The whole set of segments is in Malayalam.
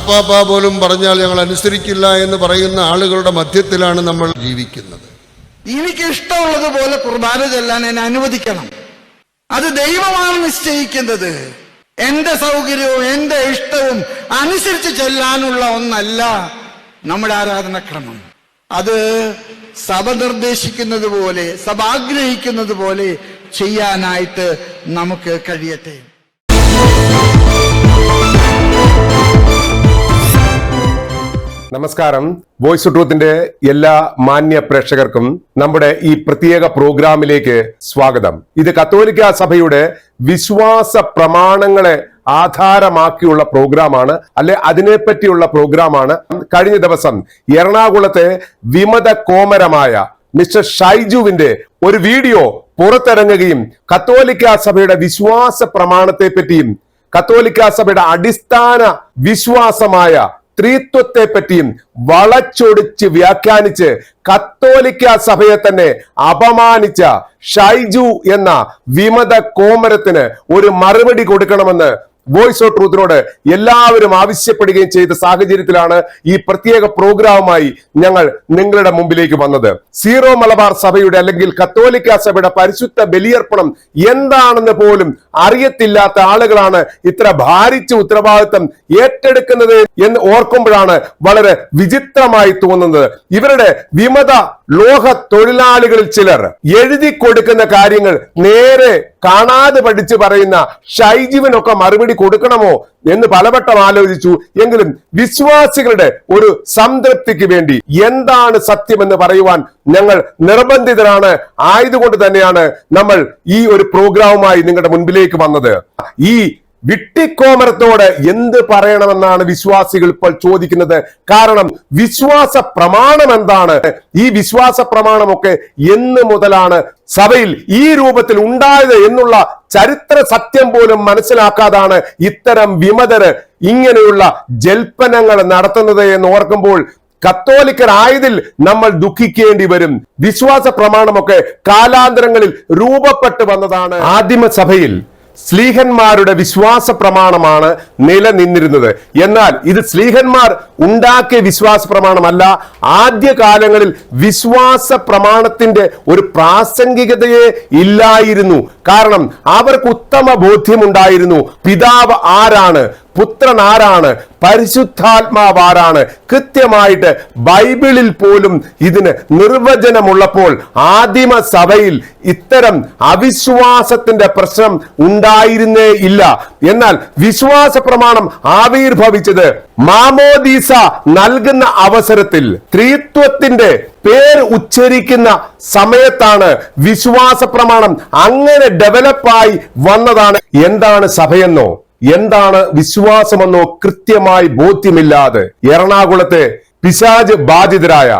മാർപ്പാപ്പ പോലും പറഞ്ഞാൽ ഞങ്ങൾ അനുസരിക്കില്ല എന്ന് പറയുന്ന ആളുകളുടെ മധ്യത്തിലാണ് നമ്മൾ ജീവിക്കുന്നത്. എനിക്ക് ഇഷ്ടമുള്ളതുപോലെ കുർബാന ചൊല്ലാൻ എന്നെ അനുവദിക്കണം. അത് ദൈവമാണ് നിശ്ചയിക്കുന്നത്. എന്റെ സൗകര്യവും എന്റെ ഇഷ്ടവും അനുസരിച്ച് ചെല്ലാനുള്ള ഒന്നല്ല നമ്മുടെ ആരാധനാക്രമം. അത് സഭ നിർദ്ദേശിക്കുന്നത് പോലെ, സഭ ആഗ്രഹിക്കുന്നത് പോലെ ചെയ്യാനായിട്ട് നമുക്ക് കഴിയട്ടെ. നമസ്കാരം. വോയിസ് ഓഫ് ട്രൂത്തിന്റെ എല്ലാ മാന്യ പ്രേക്ഷകർക്കും നമ്മുടെ ഈ പ്രത്യേക പ്രോഗ്രാമിലേക്ക് സ്വാഗതം. ഇത് കത്തോലിക്ക സഭയുടെ വിശ്വാസ പ്രമാണങ്ങളെ ആധാരമാക്കിയുള്ള പ്രോഗ്രാമാണ്, അല്ലെ അതിനെപ്പറ്റിയുള്ള പ്രോഗ്രാമാണ്. കഴിഞ്ഞ ദിവസം എറണാകുളത്തെ വിമത കോമരമായ മിസ്റ്റർ ഷൈജുവിന്റെ ഒരു വീഡിയോ പുറത്തിറങ്ങുകയും കത്തോലിക്ക സഭയുടെ വിശ്വാസ പ്രമാണത്തെ പറ്റിയും കത്തോലിക്ക സഭയുടെ അടിസ്ഥാന വിശ്വാസമായ സ്ത്രീത്വത്തെ പറ്റിയും വളച്ചൊടിച്ച് വ്യാഖ്യാനിച്ച് കത്തോലിക്ക സഭയെ തന്നെ അപമാനിച്ച ഷൈജു എന്ന വിമത കോമരത്തിന് ഒരു മറുപടി കൊടുക്കണമെന്ന് വോയിസ് ഓഫ് ട്രൂത്തിനോട് എല്ലാവരും ആവശ്യപ്പെടുകയും ചെയ്ത സാഹചര്യത്തിലാണ് ഈ പ്രത്യേക പ്രോഗ്രാമുമായി ഞങ്ങൾ നിങ്ങളുടെ മുമ്പിലേക്ക് വന്നത്. സീറോ മലബാർ സഭയുടെ അല്ലെങ്കിൽ കത്തോലിക്ക സഭയുടെ പരിശുദ്ധ ബലിയർപ്പണം എന്താണെന്ന് പോലും അറിയത്തില്ലാത്ത ആളുകളാണ് ഇത്ര ഭാരിച്ച ഉത്തരവാദിത്വം ഏറ്റെടുക്കുന്നത് എന്ന് ഓർക്കുമ്പോഴാണ് വളരെ വിചിത്രമായി തോന്നുന്നത്. ഇവരുടെ വിമത ലോക തൊഴിലാളികളിൽ ചിലർ എഴുതി കൊടുക്കുന്ന കാര്യങ്ങൾ നേരെ കാണാതെ പഠിച്ച് പറയുന്ന ഷൈജുവിനൊക്കെ മറുപടി കൊടുക്കണമോ എന്ന് പലവട്ടം ആലോചിച്ചു. എങ്കിലും വിശ്വാസികളുടെ ഒരു സംതൃപ്തിക്ക് വേണ്ടി എന്താണ് സത്യമെന്ന് പറയുവാൻ ഞങ്ങൾ നിർബന്ധിതരാണ്. ആയതുകൊണ്ട് തന്നെയാണ് നമ്മൾ ഈ ഒരു പ്രോഗ്രാമുമായി നിങ്ങളുടെ മുൻപിലേക്ക് വന്നത്. ഈ വിട്ടിക്കോമരത്തോട് എന്ത് പറയണമെന്നാണ് വിശ്വാസികൾ ഇപ്പോൾ ചോദിക്കുന്നത്. കാരണം വിശ്വാസ പ്രമാണം എന്താണ്? ഈ വിശ്വാസ പ്രമാണമൊക്കെ എന്ന് മുതലാണ് സഭയിൽ ഈ രൂപത്തിൽ ഉണ്ടായത് എന്നുള്ള ചരിത്ര സത്യം പോലും മനസ്സിലാക്കാതാണ് ഇത്തരം വിമതര് ഇങ്ങനെയുള്ള ജൽപ്പനങ്ങൾ നടത്തുന്നത് എന്ന് ഓർക്കുമ്പോൾ കത്തോലിക്കരായതിൽ നമ്മൾ ദുഃഖിക്കേണ്ടി വരും. വിശ്വാസ പ്രമാണമൊക്കെ കാലാന്തരങ്ങളിൽ രൂപപ്പെട്ടു വന്നതാണ്. ആദിമസഭയിൽ സ്ലീഹന്മാരുടെ വിശ്വാസ പ്രമാണമാണ് നിലനിന്നിരുന്നത്. എന്നാൽ ഇത് സ്ലീഹന്മാർ ഉണ്ടാക്കിയ വിശ്വാസ പ്രമാണമല്ല. ആദ്യകാലങ്ങളിൽ വിശ്വാസ പ്രമാണത്തിന്റെ ഒരു പ്രാസംഗികതയെ ഇല്ലായിരുന്നു. കാരണം അവർക്ക് ഉത്തമ ബോധ്യമുണ്ടായിരുന്നു. പിതാവ് ആരാണ്, പുത്രൻ ആരാണ്, പരിശുദ്ധാത്മാവ് ആരാണ്. കൃത്യമായിട്ട് ബൈബിളിൽ പോലും ഇതിന് നിർവചനമുള്ളപ്പോൾ ആദിമ സഭയിൽ ഇത്തരം അവിശ്വാസത്തിന്റെ പ്രശ്നം ഉണ്ടായിരുന്നേ ഇല്ല. എന്നാൽ വിശ്വാസ പ്രമാണം ആവിർഭവിച്ചത് മാമോദീസ നൽകുന്ന അവസരത്തിൽ സ്ത്രീത്വത്തിന്റെ പേര് ഉച്ചരിക്കുന്ന സമയത്താണ്. വിശ്വാസ പ്രമാണം അങ്ങനെ ഡെവലപ്പായി വന്നതാണ്. എന്താണ് സഭയെന്നോ എന്താണ് വിശ്വാസമെന്നോ കൃത്യമായി ബോധ്യമില്ലാതെ എറണാകുളത്തെ പിശാച് ബാധിതരായ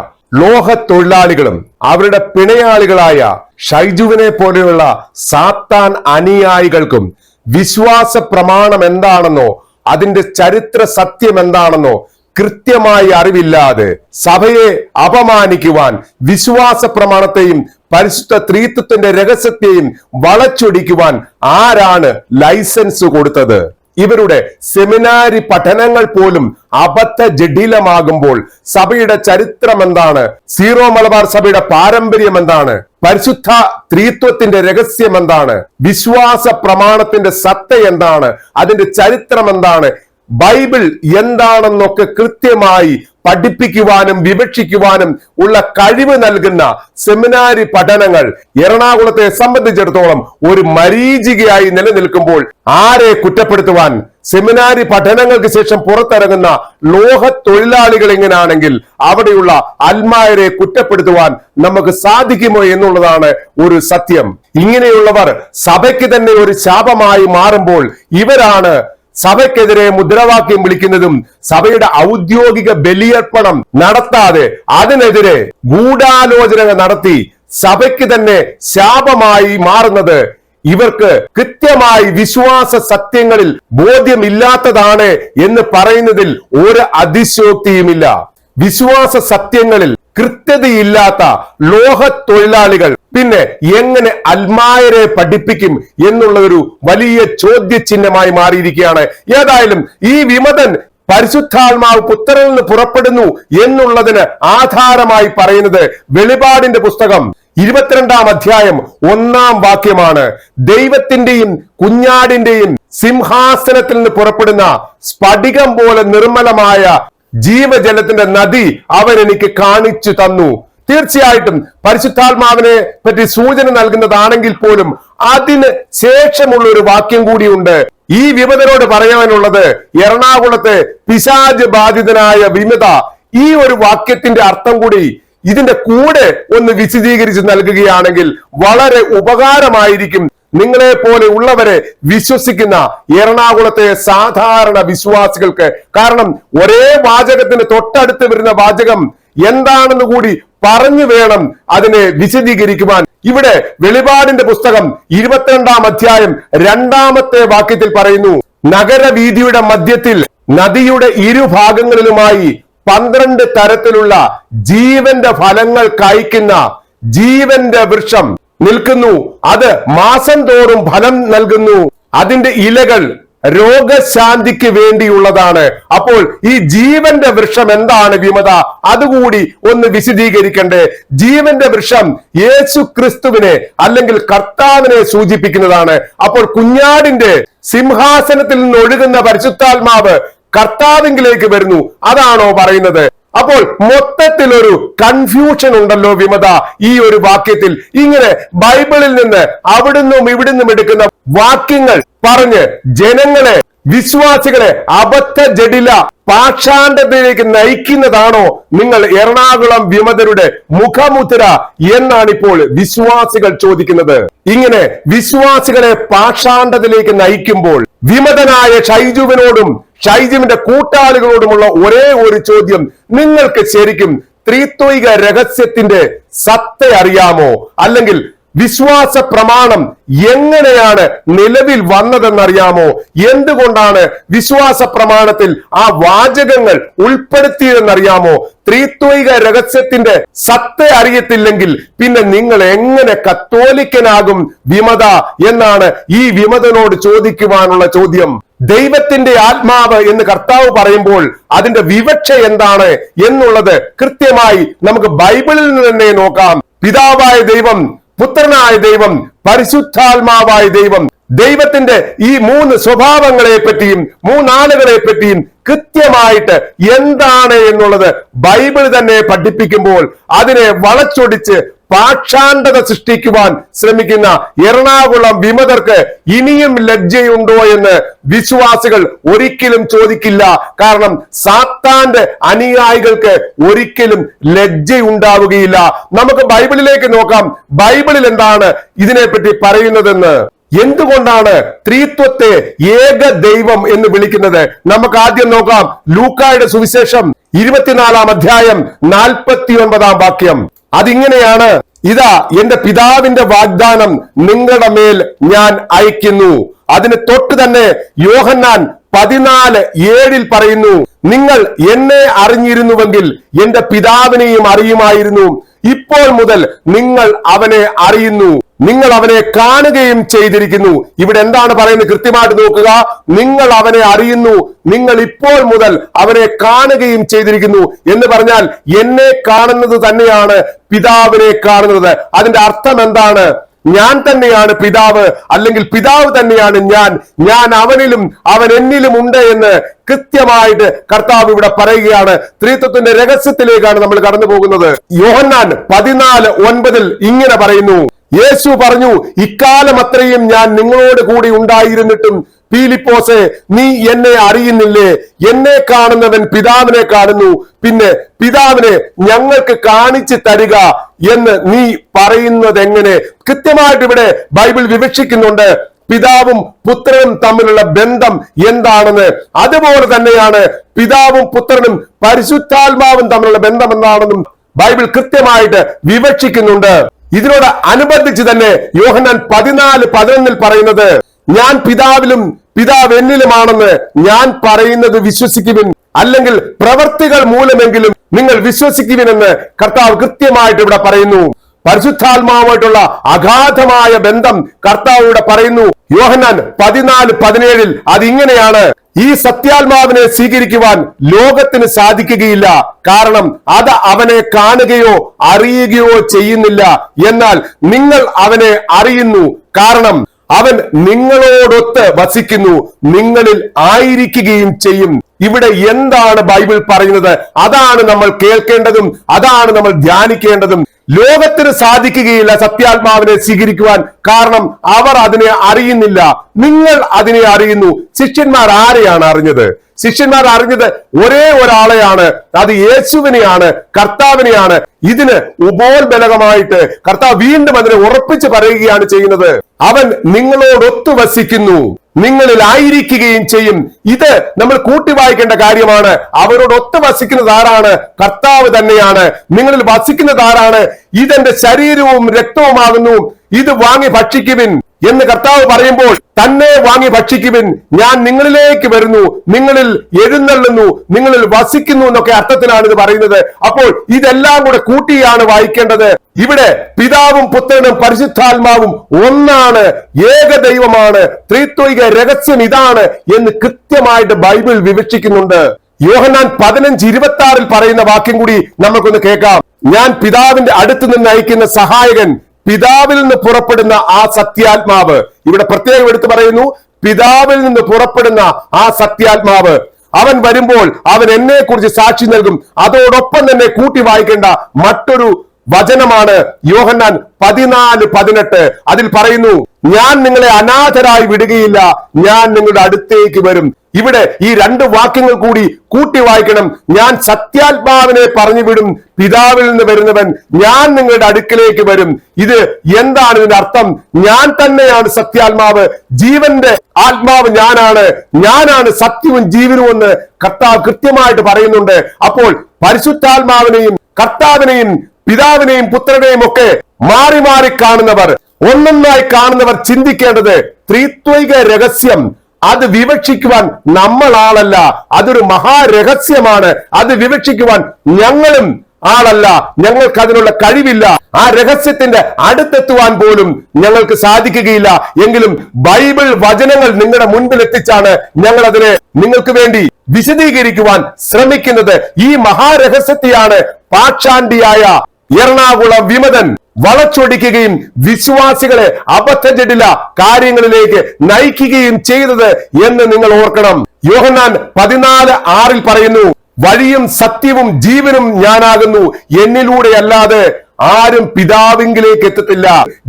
ലോഹ തൊഴിലാളികളും അവരുടെ പിണയാളികളായ ഷൈജുവിനെ പോലെയുള്ള സാത്താൻ അനുയായികൾക്കും വിശ്വാസ പ്രമാണം എന്താണെന്നോ അതിന്റെ ചരിത്ര സത്യം എന്താണെന്നോ കൃത്യമായി അറിവില്ലാതെ സഭയെ അപമാനിക്കുവാൻ വിശ്വാസ പ്രമാണത്തെയും പരിശുദ്ധ സ്ത്രീത്വത്തിന്റെ രഹസ്യത്തെയും വളച്ചൊടിക്കുവാൻ ആരാണ് ലൈസൻസ് കൊടുത്തത്? ഇവരുടെ സെമിനാരി പഠനങ്ങൾ പോലും അബദ്ധ ജഡിലമാകുമ്പോൾ സഭയുടെ ചരിത്രം എന്താണ്? സീറോ മലബാർ സഭയുടെ പാരമ്പര്യം എന്താണ്? പരിശുദ്ധ സ്ത്രീത്വത്തിന്റെ രഹസ്യം എന്താണ്? വിശ്വാസ പ്രമാണത്തിന്റെ സത്ത എന്താണ്? അതിന്റെ ചരിത്രം എന്താണ്? ബൈബിൾ എന്താണെന്നൊക്കെ കൃത്യമായി പഠിപ്പിക്കുവാനും വിവക്ഷിക്കുവാനും ഉള്ള കഴിവ് നൽകുന്ന സെമിനാരി പഠനങ്ങൾ എറണാകുളത്തെ സംബന്ധിച്ചിടത്തോളം ഒരു മരീചികയായി നിലനിൽക്കുമ്പോൾ ആരെ കുറ്റപ്പെടുത്തുവാൻ? സെമിനാരി പഠനങ്ങൾക്ക് ശേഷം പുറത്തിറങ്ങുന്ന ലോഹ തൊഴിലാളികൾ എങ്ങനെയാണെങ്കിൽ അവിടെയുള്ള അൽമായരെ കുറ്റപ്പെടുത്തുവാൻ നമുക്ക് സാധിക്കുമോ എന്നുള്ളതാണ് ഒരു സത്യം. ഇങ്ങനെയുള്ളവർ സഭയ്ക്ക് തന്നെ ഒരു ശാപമായി മാറുമ്പോൾ ഇവരാണ് സഭയ്ക്കെതിരെ മുദ്രാവാക്യം വിളിക്കുന്നതും സഭയുടെ ഔദ്യോഗിക ബലിയർപ്പണം നടത്താതെ അതിനെതിരെ ഗൂഢാലോചന നടത്തി സഭയ്ക്ക് തന്നെ ശാപമായി മാറുന്നത്. ഇവർക്ക് കൃത്യമായി വിശ്വാസ സത്യങ്ങളിൽ ബോധ്യമില്ലാത്തതാണ് എന്ന് പറയുന്നതിൽ ഒരു അതിശയോക്തിയുമില്ല. വിശ്വാസ സത്യങ്ങളിൽ കൃത്യതയില്ലാത്ത ലോഹ തൊഴിലാളികൾ പിന്നെ എങ്ങനെ അൽമായരെ പഠിപ്പിക്കും എന്നുള്ള ഒരു വലിയ ചോദ്യചിഹ്നമായി മാറിയിരിക്കുകയാണ്. ഏതായാലും ഈ വിമതൻ പരിശുദ്ധാത്മാവ് പുത്രനിൽ നിന്ന് പുറപ്പെടുന്നു എന്നുള്ളതിന് ആധാരമായി പറയുന്നത് വെളിപാടിന്റെ പുസ്തകം 22-ാം അധ്യായം 1-ാം വാക്യമാണ്. ദൈവത്തിന്റെയും കുഞ്ഞാടിന്റെയും സിംഹാസനത്തിൽ നിന്ന് പുറപ്പെടുന്ന സ്ഫടികം പോലെ നിർമ്മലമായ ജീവജലത്തിന്റെ നദി അവൻ എനിക്ക് കാണിച്ചു തന്നു. തീർച്ചയായിട്ടും പരിശുദ്ധാത്മാവിനെ പറ്റി സൂചന നൽകുന്നതാണെങ്കിൽ പോലും അതിന് ശേഷമുള്ള ഒരു വാക്യം കൂടിയുണ്ട്. ഈ വിമതനോട് പറയാനുള്ളത്, എറണാകുളത്തെ പിശാച് ബാധിതനായ വിമത ഈ ഒരു വാക്യത്തിന്റെ അർത്ഥം കൂടി ഇതിന്റെ കൂടെ ഒന്ന് വിശദീകരിച്ച് നൽകുകയാണെങ്കിൽ വളരെ ഉപകാരമായിരിക്കും നിങ്ങളെ പോലെ ഉള്ളവരെ വിശ്വസിക്കുന്ന എറണാകുളത്തെ സാധാരണ വിശ്വാസികൾക്ക്. കാരണം ഒരേ വാചകത്തിന് തൊട്ടടുത്ത് വരുന്ന വാചകം എന്താണെന്ന് കൂടി പറഞ്ഞു വേണം അതിനെ വിശദീകരിക്കുവാൻ. ഇവിടെ വെളിപാടിന്റെ പുസ്തകം 22-ാം അധ്യായം 2-ാമത്തെ വാക്യത്തിൽ പറയുന്നു, നഗരവീതിയുടെ മധ്യത്തിൽ നദിയുടെ ഇരുഭാഗങ്ങളിലുമായി 12 തരത്തിലുള്ള ജീവന്റെ ഫലങ്ങൾ കായ്ക്കുന്ന ജീവന്റെ വൃക്ഷം നിൽക്കുന്നു. അത് മാസം തോറും ഫലം നൽകുന്നു. അതിന്റെ ഇലകൾ രോഗശാന്തിക്ക് വേണ്ടിയുള്ളതാണ്. അപ്പോൾ ഈ ജീവന്റെ വൃക്ഷം എന്താണ് വിമത? അതുകൂടി ഒന്ന് വിശദീകരിക്കണ്ടേ. ജീവന്റെ വൃക്ഷം യേശു ക്രിസ്തുവിനെ അല്ലെങ്കിൽ കർത്താവിനെ സൂചിപ്പിക്കുന്നതാണ്. അപ്പോൾ കുഞ്ഞാടിന്റെ സിംഹാസനത്തിൽ നിന്ന് ഒഴുകുന്ന പരിശുദ്ധാത്മാവ് കർത്താവിലേക്ക് വരുന്നു, അതാണോ പറയുന്നത്? അപ്പോൾ മൊത്തത്തിൽ ഒരു കൺഫ്യൂഷൻ ഉണ്ടല്ലോ വിമത ഈ ഒരു വാക്യത്തിൽ. ഇങ്ങനെ ബൈബിളിൽ നിന്ന് അവിടുന്നും ഇവിടുന്നും എടുക്കുന്ന വാക്യങ്ങൾ പറഞ്ഞ് ജനങ്ങളെ, വിശ്വാസികളെ അബദ്ധ ജഡില പാഷാണ്ഡത്തിലേക്ക് നയിക്കുന്നതാണോ നിങ്ങൾ എറണാകുളം വിമതരുടെ മുഖമുദ്ര എന്നാണ് ഇപ്പോൾ വിശ്വാസികൾ ചോദിക്കുന്നത്. ഇങ്ങനെ വിശ്വാസികളെ പാഷാണ്ഡത്തിലേക്ക് നയിക്കുമ്പോൾ വിമതനായ ഷൈജുവിനോടും ഷൈജുവിന്റെ കൂട്ടാളികളോടുമുള്ള ഒരേ ഒരു ചോദ്യം, നിങ്ങൾക്ക് ശരിക്കും ത്രിത്വൈക രഹസ്യത്തിന്റെ സത്ത അറിയാമോ? അല്ലെങ്കിൽ വിശ്വാസ പ്രമാണം എങ്ങനെയാണ് നിലവിൽ വന്നതെന്നറിയാമോ? എന്തുകൊണ്ടാണ് വിശ്വാസ പ്രമാണത്തിൽ ആ വാചകങ്ങൾ ഉൾപ്പെടുത്തിയതെന്നറിയാമോ? ത്രിത്വൈക രഹസ്യത്തിന്റെ സത്ത അറിയത്തില്ലെങ്കിൽ പിന്നെ നിങ്ങൾ എങ്ങനെ കത്തോലിക്കനാകും വിമത എന്നാണ് ഈ വിമതനോട് ചോദിക്കുവാനുള്ള ചോദ്യം. ദൈവത്തിന്റെ ആത്മാവ് എന്ന് കർത്താവ് പറയുമ്പോൾ അതിന്റെ വിവക്ഷ എന്താണ് എന്നുള്ളത് കൃത്യമായി നമുക്ക് ബൈബിളിൽ നിന്ന് തന്നെ നോക്കാം. പിതാവായ ദൈവം, പുത്രനായ ദൈവം, പരിശുദ്ധാത്മാവായ ദൈവം, ദൈവത്തിന്റെ ഈ 3 സ്വഭാവങ്ങളെ പറ്റിയും 3 ആളുകളെ പറ്റിയും കൃത്യമായിട്ട് എന്താണ് എന്നുള്ളത് ബൈബിൾ തന്നെ പഠിപ്പിക്കുമ്പോൾ അതിനെ വളച്ചൊടിച്ച് പാഷാണ്ഡത സൃഷ്ടിക്കുവാൻ ശ്രമിക്കുന്ന എറണാകുളം വിമതർക്ക് ഇനിയും ലജ്ജയുണ്ടോ എന്ന് വിശ്വാസികൾ ഒരിക്കലും ചോദിക്കില്ല. കാരണം സാത്താന്റെ അനുയായികൾക്ക് ഒരിക്കലും ലജ്ജയുണ്ടാവുകയില്ല. നമുക്ക് ബൈബിളിലേക്ക് നോക്കാം. ബൈബിളിൽ എന്താണ് ഇതിനെപ്പറ്റി പറയുന്നതെന്ന്. എന്തുകൊണ്ടാണ് ത്രിത്വത്തെ ഏക ദൈവം എന്ന് വിളിക്കുന്നത്? നമുക്ക് ആദ്യം നോക്കാം. ലൂക്കായുടെ സുവിശേഷം 24-ാം അധ്യായം 49-ാം വാക്യം. അതിങ്ങനെയാണ്, ഇതാ എന്റെ പിതാവിന്റെ വാഗ്ദാനം നിങ്ങളുടെ മേൽ ഞാൻ അയക്കുന്നു. അതിന് തൊട്ട് തന്നെ യോഹന്നാൻ 14:7 പറയുന്നു, നിങ്ങൾ എന്നെ അറിഞ്ഞിരുന്നുവെങ്കിൽ എന്റെ പിതാവിനെയും അറിയുമായിരുന്നു. ഇപ്പോൾ മുതൽ നിങ്ങൾ അവനെ അറിയുന്നു, നിങ്ങൾ അവനെ കാണുകയും ചെയ്തിരിക്കുന്നു. ഇവിടെ എന്താണ് പറയുന്നത് കൃത്യമായിട്ട് നോക്കുക. നിങ്ങൾ അവനെ അറിയുന്നു, നിങ്ങൾ ഇപ്പോൾ മുതൽ അവനെ കാണുകയും ചെയ്തിരിക്കുന്നു എന്ന് പറഞ്ഞാൽ എന്നെ കാണുന്നത് തന്നെയാണ് പിതാവിനെ കാണുന്നത്. അതിന്റെ അർത്ഥം എന്താണ്? ഞാൻ തന്നെയാണ് പിതാവ്, അല്ലെങ്കിൽ പിതാവ് തന്നെയാണ് ഞാൻ അവനിലും അവൻ എന്നിലും ഉണ്ട് എന്ന് കൃത്യമായിട്ട് കർത്താവ് ഇവിടെ പറയുകയാണ്. ത്രിത്വത്തിന്റെ രഹസ്യത്തിലേക്കാണ് നമ്മൾ കടന്നു പോകുന്നത്. യോഹന്നാൻ 14:9 ഇങ്ങനെ പറയുന്നു, യേശു പറഞ്ഞു, ഇക്കാലം അത്രയും ഞാൻ നിങ്ങളോട് കൂടി ഉണ്ടായിരുന്നിട്ടും ഫിലിപ്പോസേ, നീ എന്നെ അറിയുന്നില്ലേ? എന്നെ കാണുന്നവൻ പിതാവിനെ കാണുന്നു, പിന്നെ പിതാവിനെ ഞങ്ങൾക്ക് കാണിച്ചു തരിക എന്ന് നീ പറയുന്നത് എങ്ങനെ? കൃത്യമായിട്ട് ഇവിടെ ബൈബിൾ വിവക്ഷിക്കുന്നുണ്ട് പിതാവും പുത്രനും തമ്മിലുള്ള ബന്ധം എന്താണെന്ന്. അതുപോലെ തന്നെയാണ് പിതാവും പുത്രനും പരിശുദ്ധാത്മാവും തമ്മിലുള്ള ബന്ധം എന്താണെന്നും ബൈബിൾ കൃത്യമായിട്ട് വിവക്ഷിക്കുന്നുണ്ട്. ഇതിനോട് അനുബന്ധിച്ച് തന്നെ യോഹന്നാൻ 14:11 പറയുന്നത്, ഞാൻ പിതാവിലും പിതാവ് എന്നിലുമാണെന്ന് ഞാൻ പറയുന്നത് വിശ്വസിക്കുവിൻ, അല്ലെങ്കിൽ പ്രവർത്തികൾ മൂലമെങ്കിലും നിങ്ങൾ വിശ്വസിക്കുവിനെന്ന് കർത്താവ് കൃത്യമായിട്ട് ഇവിടെ പറയുന്നു. പരിശുദ്ധാത്മാവുമായിട്ടുള്ള അഗാധമായ ബന്ധം കർത്താവ് ഇവിടെ പറയുന്നു. യോഹന്നാൻ 14:17 അതിങ്ങനെയാണ്, ഈ സത്യാത്മാവിനെ സ്വീകരിക്കുവാൻ ലോകത്തിന് സാധിക്കുകയില്ല. കാരണം അത് അവനെ കാണുകയോ അറിയുകയോ ചെയ്യുന്നില്ല. എന്നാൽ നിങ്ങൾ അവനെ അറിയുന്നു, കാരണം അവൻ നിങ്ങളോടൊത്ത് വസിക്കുന്നു, നിങ്ങളിൽ ആയിരിക്കുകയും ചെയ്യും. ഇവിടെ എന്താണ് ബൈബിൾ പറയുന്നത്? അതാണ് നമ്മൾ കേൾക്കേണ്ടതും അതാണ് നമ്മൾ ധ്യാനിക്കേണ്ടതും. ലോകത്തിന് സാധിക്കുകയില്ല സത്യാത്മാവിനെ സ്വീകരിക്കുവാൻ, കാരണം അവർ അതിനെ അറിയുന്നില്ല. നിങ്ങൾ അതിനെ അറിയുന്നു. ശിഷ്യന്മാർ ആരെയാണ് അറിഞ്ഞത്? ശിഷ്യന്മാർ അറിഞ്ഞത് ഒരേ ഒരാളെയാണ്, അത് യേശുവിനെയാണ്, കർത്താവിനെയാണ്. ഇതിന് ഉപോത്ബലകമായിട്ട് കർത്താവ് വീണ്ടും അതിനെ ഉറപ്പിച്ച് പറയുകയാണ് ചെയ്യുന്നത്. അവൻ നിങ്ങളോടൊത്തു വസിക്കുന്നു, നിങ്ങളിൽ ആയിരിക്കുകയും ചെയ്യും. ഇത് നമ്മൾ കൂട്ടി വായിക്കേണ്ട കാര്യമാണ്. അവരോടൊത്ത് വസിക്കുന്നത് ആരാണ്? കർത്താവ് തന്നെയാണ്. നിങ്ങളിൽ വസിക്കുന്നത് ആരാണ്? ഇതെന്റെ ശരീരവും രക്തവുമാകുന്നു, ഇത് വാങ്ങി ഭക്ഷിക്കുവിൻ എന്ന് കർത്താവ് പറയുമ്പോൾ തന്നെ വാങ്ങി ഭക്ഷിക്കുവിൻ, ഞാൻ നിങ്ങളിലേക്ക് വരുന്നു, നിങ്ങളിൽ എഴുന്നള്ളുന്നു, നിങ്ങളിൽ വസിക്കുന്നു എന്നൊക്കെ അർത്ഥത്തിലാണ് ഇത് പറയുന്നത്. അപ്പോൾ ഇതെല്ലാം കൂടെ കൂട്ടിയാണ് വായിക്കേണ്ടത്. ഇവിടെ പിതാവും പുത്രനും പരിശുദ്ധാത്മാവും ഒന്നാണ്, ഏക ദൈവമാണ്, ത്രിത്വിക രഹസ്യം ഇതാണ് എന്ന് കൃത്യമായിട്ട് ബൈബിൾ വിവക്ഷിക്കുന്നുണ്ട്. യോഹന്നാൻ 15:26 പറയുന്ന വാക്യം കൂടി നമുക്കൊന്ന് കേൾക്കാം. ഞാൻ പിതാവിന്റെ അടുത്ത് നിന്ന് അയക്കുന്ന സഹായകൻ, പിതാവിൽ നിന്ന് പുറപ്പെടുന്ന ആ സത്യാത്മാവ്. ഇവിടെ പ്രത്യേകം എടുത്തു പറയുന്നു, പിതാവിൽ നിന്ന് പുറപ്പെടുന്ന ആ സത്യാത്മാവ്, അവൻ വരുമ്പോൾ അവൻ എന്നെ കുറിച്ച് സാക്ഷി നൽകും. അതോടൊപ്പം തന്നെ കൂട്ടി വായിക്കേണ്ട മറ്റൊരു വചനമാണ് യോഹന്നാൻ 14:18. അതിൽ പറയുന്നു, ഞാൻ നിങ്ങളെ അനാഥരായി വിടുകയില്ല, ഞാൻ നിങ്ങളുടെ അടുത്തേക്ക് വരും. ഇവിടെ ഈ രണ്ട് വാക്യങ്ങൾ കൂടി കൂട്ടി വായിക്കണം. ഞാൻ സത്യാത്മാവിനെ പറഞ്ഞു വിടും, പിതാവിൽ നിന്ന് വരുന്നവൻ ഞാൻ നിങ്ങളുടെ അടുക്കിലേക്ക് വരും. ഇത് എന്താണ് ഇതിന്റെ അർത്ഥം? ഞാൻ തന്നെയാണ് സത്യാത്മാവ്, ജീവന്റെ ആത്മാവ് ഞാനാണ് സത്യവും ജീവനും എന്ന് കർത്താവ് കൃത്യമായിട്ട് പറയുന്നുണ്ട്. അപ്പോൾ പരിശുദ്ധാത്മാവിനെയും കർത്താവിനെയും പിതാവിനെയും പുത്രനെയും ഒക്കെ മാറി മാറി കാണുന്നവർ, ഒന്നൊന്നായി കാണുന്നവർ ചിന്തിക്കേണ്ടത് ത്രിത്വിക രഹസ്യം അത് വിവക്ഷിക്കുവാൻ നമ്മൾ ആളല്ല, അതൊരു മഹാരഹസ്യമാണ്. അത് വിവക്ഷിക്കുവാൻ ഞങ്ങളും ആളല്ല, ഞങ്ങൾക്ക് അതിനുള്ള കഴിവില്ല. ആ രഹസ്യത്തിന്റെ അടുത്തെത്തുവാൻ പോലും ഞങ്ങൾക്ക് സാധിക്കുകയില്ല. എങ്കിലും ബൈബിൾ വചനങ്ങൾ നിങ്ങളുടെ മുൻപിൽ എത്തിച്ചാണ് ഞങ്ങൾ അതിനെ നിങ്ങൾക്ക് വേണ്ടി വിശദീകരിക്കുവാൻ ശ്രമിക്കുന്നത്. ഈ മഹാരഹസ്യത്തെയാണ് പാഷാണ്ഡിയായ എറണാകുളം വിമതൻ വളച്ചൊടിക്കുകയും വിശ്വാസികളെ അബദ്ധജടില കാര്യങ്ങളിലേക്ക് നയിക്കുകയും ചെയ്തത് എന്ന് നിങ്ങൾ ഓർക്കണം. യോഹന്നാൻ 14:6 പറയുന്നു, വഴിയും സത്യവും ജീവനും ഞാനാകുന്നു, എന്നിലൂടെ അല്ലാതെ ആരും പിതാവിങ്കിലേക്ക് എത്തത്തില്ല.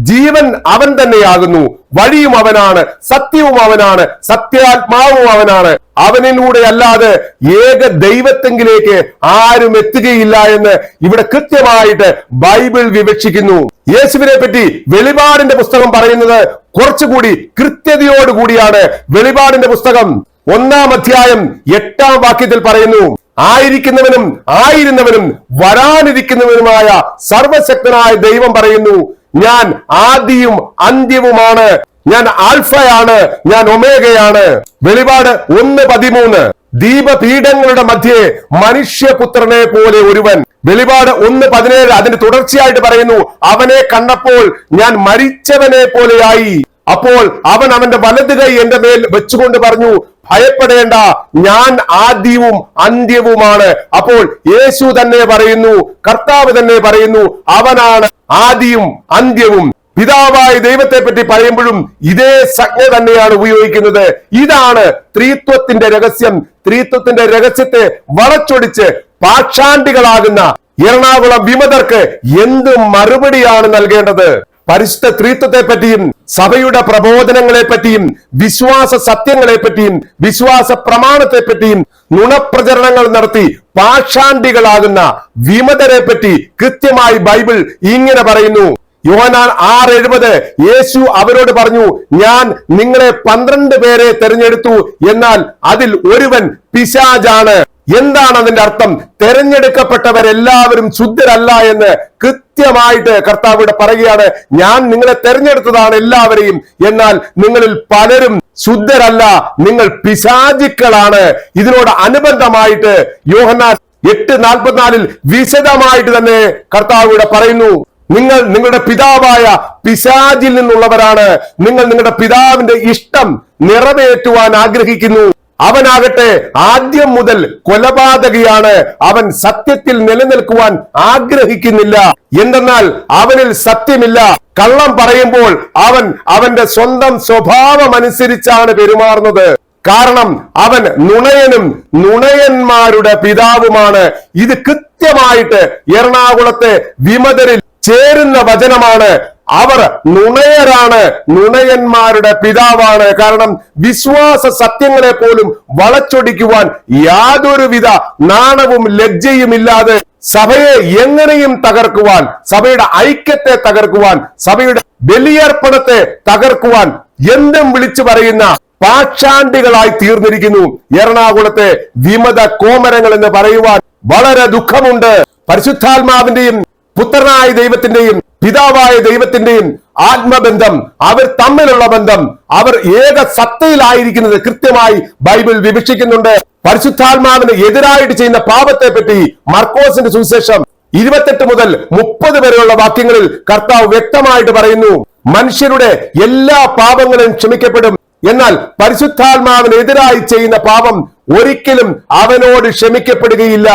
ജീവൻ അവൻ തന്നെയാകുന്നു, വഴിയും അവനാണ്, സത്യവും അവനാണ്, സത്യാത്മാവും അവനാണ്. അവനിലൂടെ അല്ലാതെ ഏക ദൈവത്തെങ്കിലേക്ക് ആരും എത്തുകയില്ല എന്ന് ഇവിടെ കൃത്യമായിട്ട് ബൈബിൾ വിവക്ഷിക്കുന്നു. യേശുവിനെ പറ്റി വെളിപാടിന്റെ പുസ്തകം പറയുന്നത് കുറച്ചുകൂടി കൃത്യതയോടുകൂടിയാണ്. വെളിപാടിന്റെ പുസ്തകം 1-ാം അധ്യായം 8-ാം വാക്യത്തിൽ പറയുന്നു, ആയിരിക്കുന്നവനും ആയിരുന്നവനും വരാനിരിക്കുന്നവനുമായ സർവശക്തനായ ദൈവം പറയുന്നു, ഞാൻ ആദിയും അന്ത്യവുമാണ്, ഞാൻ ആൽഫയാണ്, ഞാൻ ഒമേഗയാണ്. വെളിപാട് 1:13 ദീപപീഠങ്ങളുടെ മധ്യേ മനുഷ്യപുത്രനെ പോലെ ഒരുവൻ. വെളിപാട് 1:17 അതിന്റെ തുടർച്ചയായിട്ട് പറയുന്നു, അവനെ കണ്ടപ്പോൾ ഞാൻ മരിച്ചവനെ പോലെയായി. അപ്പോൾ അവൻ അവന്റെ വലത് കൈ എന്റെ മേൽ വെച്ചുകൊണ്ട് പറഞ്ഞു, ഭയപ്പെടേണ്ട, ഞാൻ ആദ്യവും അന്ത്യവുമാണ്. അപ്പോൾ യേശു തന്നെ പറയുന്നു, കർത്താവ് തന്നെ പറയുന്നു, അവനാണ് ആദിയും അന്ത്യവും. പിതാവായ ദൈവത്തെ പറ്റി പറയുമ്പോഴും ഇതേ സംജ്ഞ തന്നെയാണ് ഉപയോഗിക്കുന്നത്. ഇതാണ് ത്രിത്വത്തിന്റെ രഹസ്യം. ത്രിത്വത്തിന്റെ രഹസ്യത്തെ വളച്ചൊടിച്ച് പാഷാണ്ഡികളാകുന്ന എറണാകുളം വിമതർക്ക് എന്ത് മറുപടിയാണ് നൽകേണ്ടത്? പരിശുദ്ധ ത്രിത്വത്തെ പറ്റിയും സഭയുടെ പ്രബോധനങ്ങളെ പറ്റിയും വിശ്വാസ സത്യങ്ങളെ പറ്റിയും വിശ്വാസ പ്രമാണത്തെ പറ്റിയും നുണപ്രചരണങ്ങൾ നടത്തി പാഷാണ്ഡികളാകുന്ന വിമതരെ പറ്റി കൃത്യമായി ബൈബിൾ ഇങ്ങനെ പറയുന്നു. യോഹന്നാൻ 6:70 യേശു അവരോട് പറഞ്ഞു, ഞാൻ നിങ്ങളെ 12 പേരെ തെരഞ്ഞെടുത്തു, എന്നാൽ അതിൽ ഒരുവൻ പിശാചാണ്. എന്താണ് അതിന്റെ അർത്ഥം? തെരഞ്ഞെടുക്കപ്പെട്ടവരെല്ലാവരും ശുദ്ധരല്ല എന്ന് കൃത്യമായിട്ട് കർത്താവ് ഇവിടെ പറയുകയാണ്. ഞാൻ നിങ്ങളെ തെരഞ്ഞെടുത്തതാണ് എല്ലാവരെയും, എന്നാൽ നിങ്ങളിൽ പലരും ശുദ്ധരല്ല, നിങ്ങൾ പിശാചുക്കളാണ്. ഇതിനോട് അനുബന്ധമായിട്ട് യോഹന്നാൻ 8:44 വിശദമായിട്ട് തന്നെ കർത്താവ് ഇവിടെ പറയുന്നു, നിങ്ങൾ നിങ്ങളുടെ പിതാവായ പിശാചിൽ നിന്നുള്ളവരാണ്, നിങ്ങൾ നിങ്ങളുടെ പിതാവിന്റെ ഇഷ്ടം നിറവേറ്റുവാൻ ആഗ്രഹിക്കുന്നു. അവനാകട്ടെ ആദ്യം മുതൽ കൊലപാതകിയാണ്. അവൻ സത്യത്തിൽ നിലനിൽക്കുവാൻ ആഗ്രഹിക്കുന്നില്ല. എന്തെന്നാൽ അവനിൽ സത്യമില്ല. കള്ളം പറയുമ്പോൾ അവൻ അവന്റെ സ്വന്തം സ്വഭാവമനുസരിച്ചാണ് പെരുമാറുന്നത്. കാരണം അവൻ നുണയനും നുണയന്മാരുടെ പിതാവുമാണ്. ഇത് കൃത്യമായിട്ട് എറണാകുളത്തെ വിമതരിൽ ചേരുന്ന വചനമാണ്. അവർ നുണയരാണ്, നുണയന്മാരുടെ പിതാവാണ്. കാരണം വിശ്വാസ സത്യങ്ങളെ പോലും വളച്ചൊടിക്കുവാൻ യാതൊരുവിധ നാണവും ലജ്ജയുമില്ലാതെ സഭയെ എങ്ങനെയും തകർക്കുവാൻ, സഭയുടെ ഐക്യത്തെ തകർക്കുവാൻ, സഭയുടെ ബലിയർപ്പണത്തെ തകർക്കുവാൻ എന്തും വിളിച്ചു പറയുന്ന പാഷാണ്ടികളായി തീർന്നിരിക്കുന്നു എറണാകുളത്തെ വിമത കോമരങ്ങൾ എന്ന് പറയുവാൻ വളരെ ദുഃഖമുണ്ട്. പരിശുദ്ധാത്മാവിന്റെയും പുത്രനായ ദൈവത്തിന്റെയും പിതാവായ ദൈവത്തിന്റെയും ആത്മബന്ധം, അവർ തമ്മിലുള്ള ബന്ധം, അവർ ഏക സത്തയിലായിരിക്കുന്നത് കൃത്യമായി ബൈബിൾ വിവക്ഷിക്കുന്നുണ്ട്. പരിശുദ്ധാത്മാവിന് എതിരായിട്ട് ചെയ്യുന്ന പാപത്തെ പറ്റി മർക്കോസിന്റെ സുവിശേഷം 28 മുതൽ 30 വരെയുള്ള വാക്യങ്ങളിൽ കർത്താവ് വ്യക്തമായിട്ട് പറയുന്നു. മനുഷ്യരുടെ എല്ലാ പാപങ്ങളും ക്ഷമിക്കപ്പെടും, എന്നാൽ പരിശുദ്ധാത്മാവിനെതിരായി ചെയ്യുന്ന പാപം ഒരിക്കലും അവനോട് ക്ഷമിക്കപ്പെടുകയില്ല.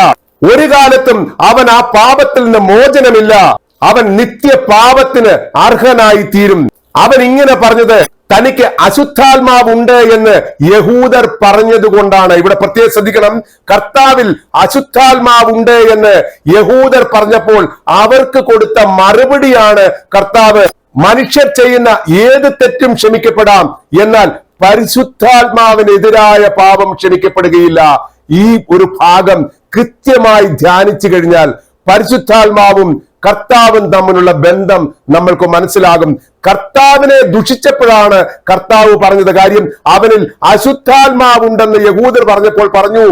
ഒരു കാലത്തും അവൻ ആ പാപത്തിൽ നിന്ന് മോചനമില്ല. അവൻ നിത്യ പാപത്തിന് അർഹനായി തീരും. അവൻ ഇങ്ങനെ പറഞ്ഞത് തനിക്ക് അശുദ്ധാത്മാവുണ്ട് എന്ന് യഹൂദർ പറഞ്ഞതുകൊണ്ടാണ്. ഇവിടെ പ്രത്യേകം ശ്രദ്ധിക്കണം, കർത്താവിൽ അശുദ്ധാത്മാവുണ്ട് എന്ന് യഹൂദർ പറഞ്ഞപ്പോൾ അവർക്ക് കൊടുത്ത മറുപടിയാണ് കർത്താവ് മനുഷ്യർ ചെയ്യുന്ന ഏത് തെറ്റും ക്ഷമിക്കപ്പെടാം, എന്നാൽ പരിശുദ്ധാത്മാവിനെതിരായ പാപം ക്ഷമിക്കപ്പെടുകയില്ല. ഈ ഒരു ഭാഗം കൃത്യമായി ധ്യാനിച്ചു കഴിഞ്ഞാൽ പരിശുദ്ധാത്മാവും കർത്താവും തമ്മിലുള്ള ബന്ധം നമ്മൾക്ക് മനസ്സിലാകും. കർത്താവിനെ ദുഷിച്ചപ്പോഴാണ് കർത്താവ് പറഞ്ഞത്. കാര്യം അവനിൽ അശുദ്ധാത്മാവുണ്ടെന്ന് യഹൂദർ പറഞ്ഞപ്പോൾ പറഞ്ഞു,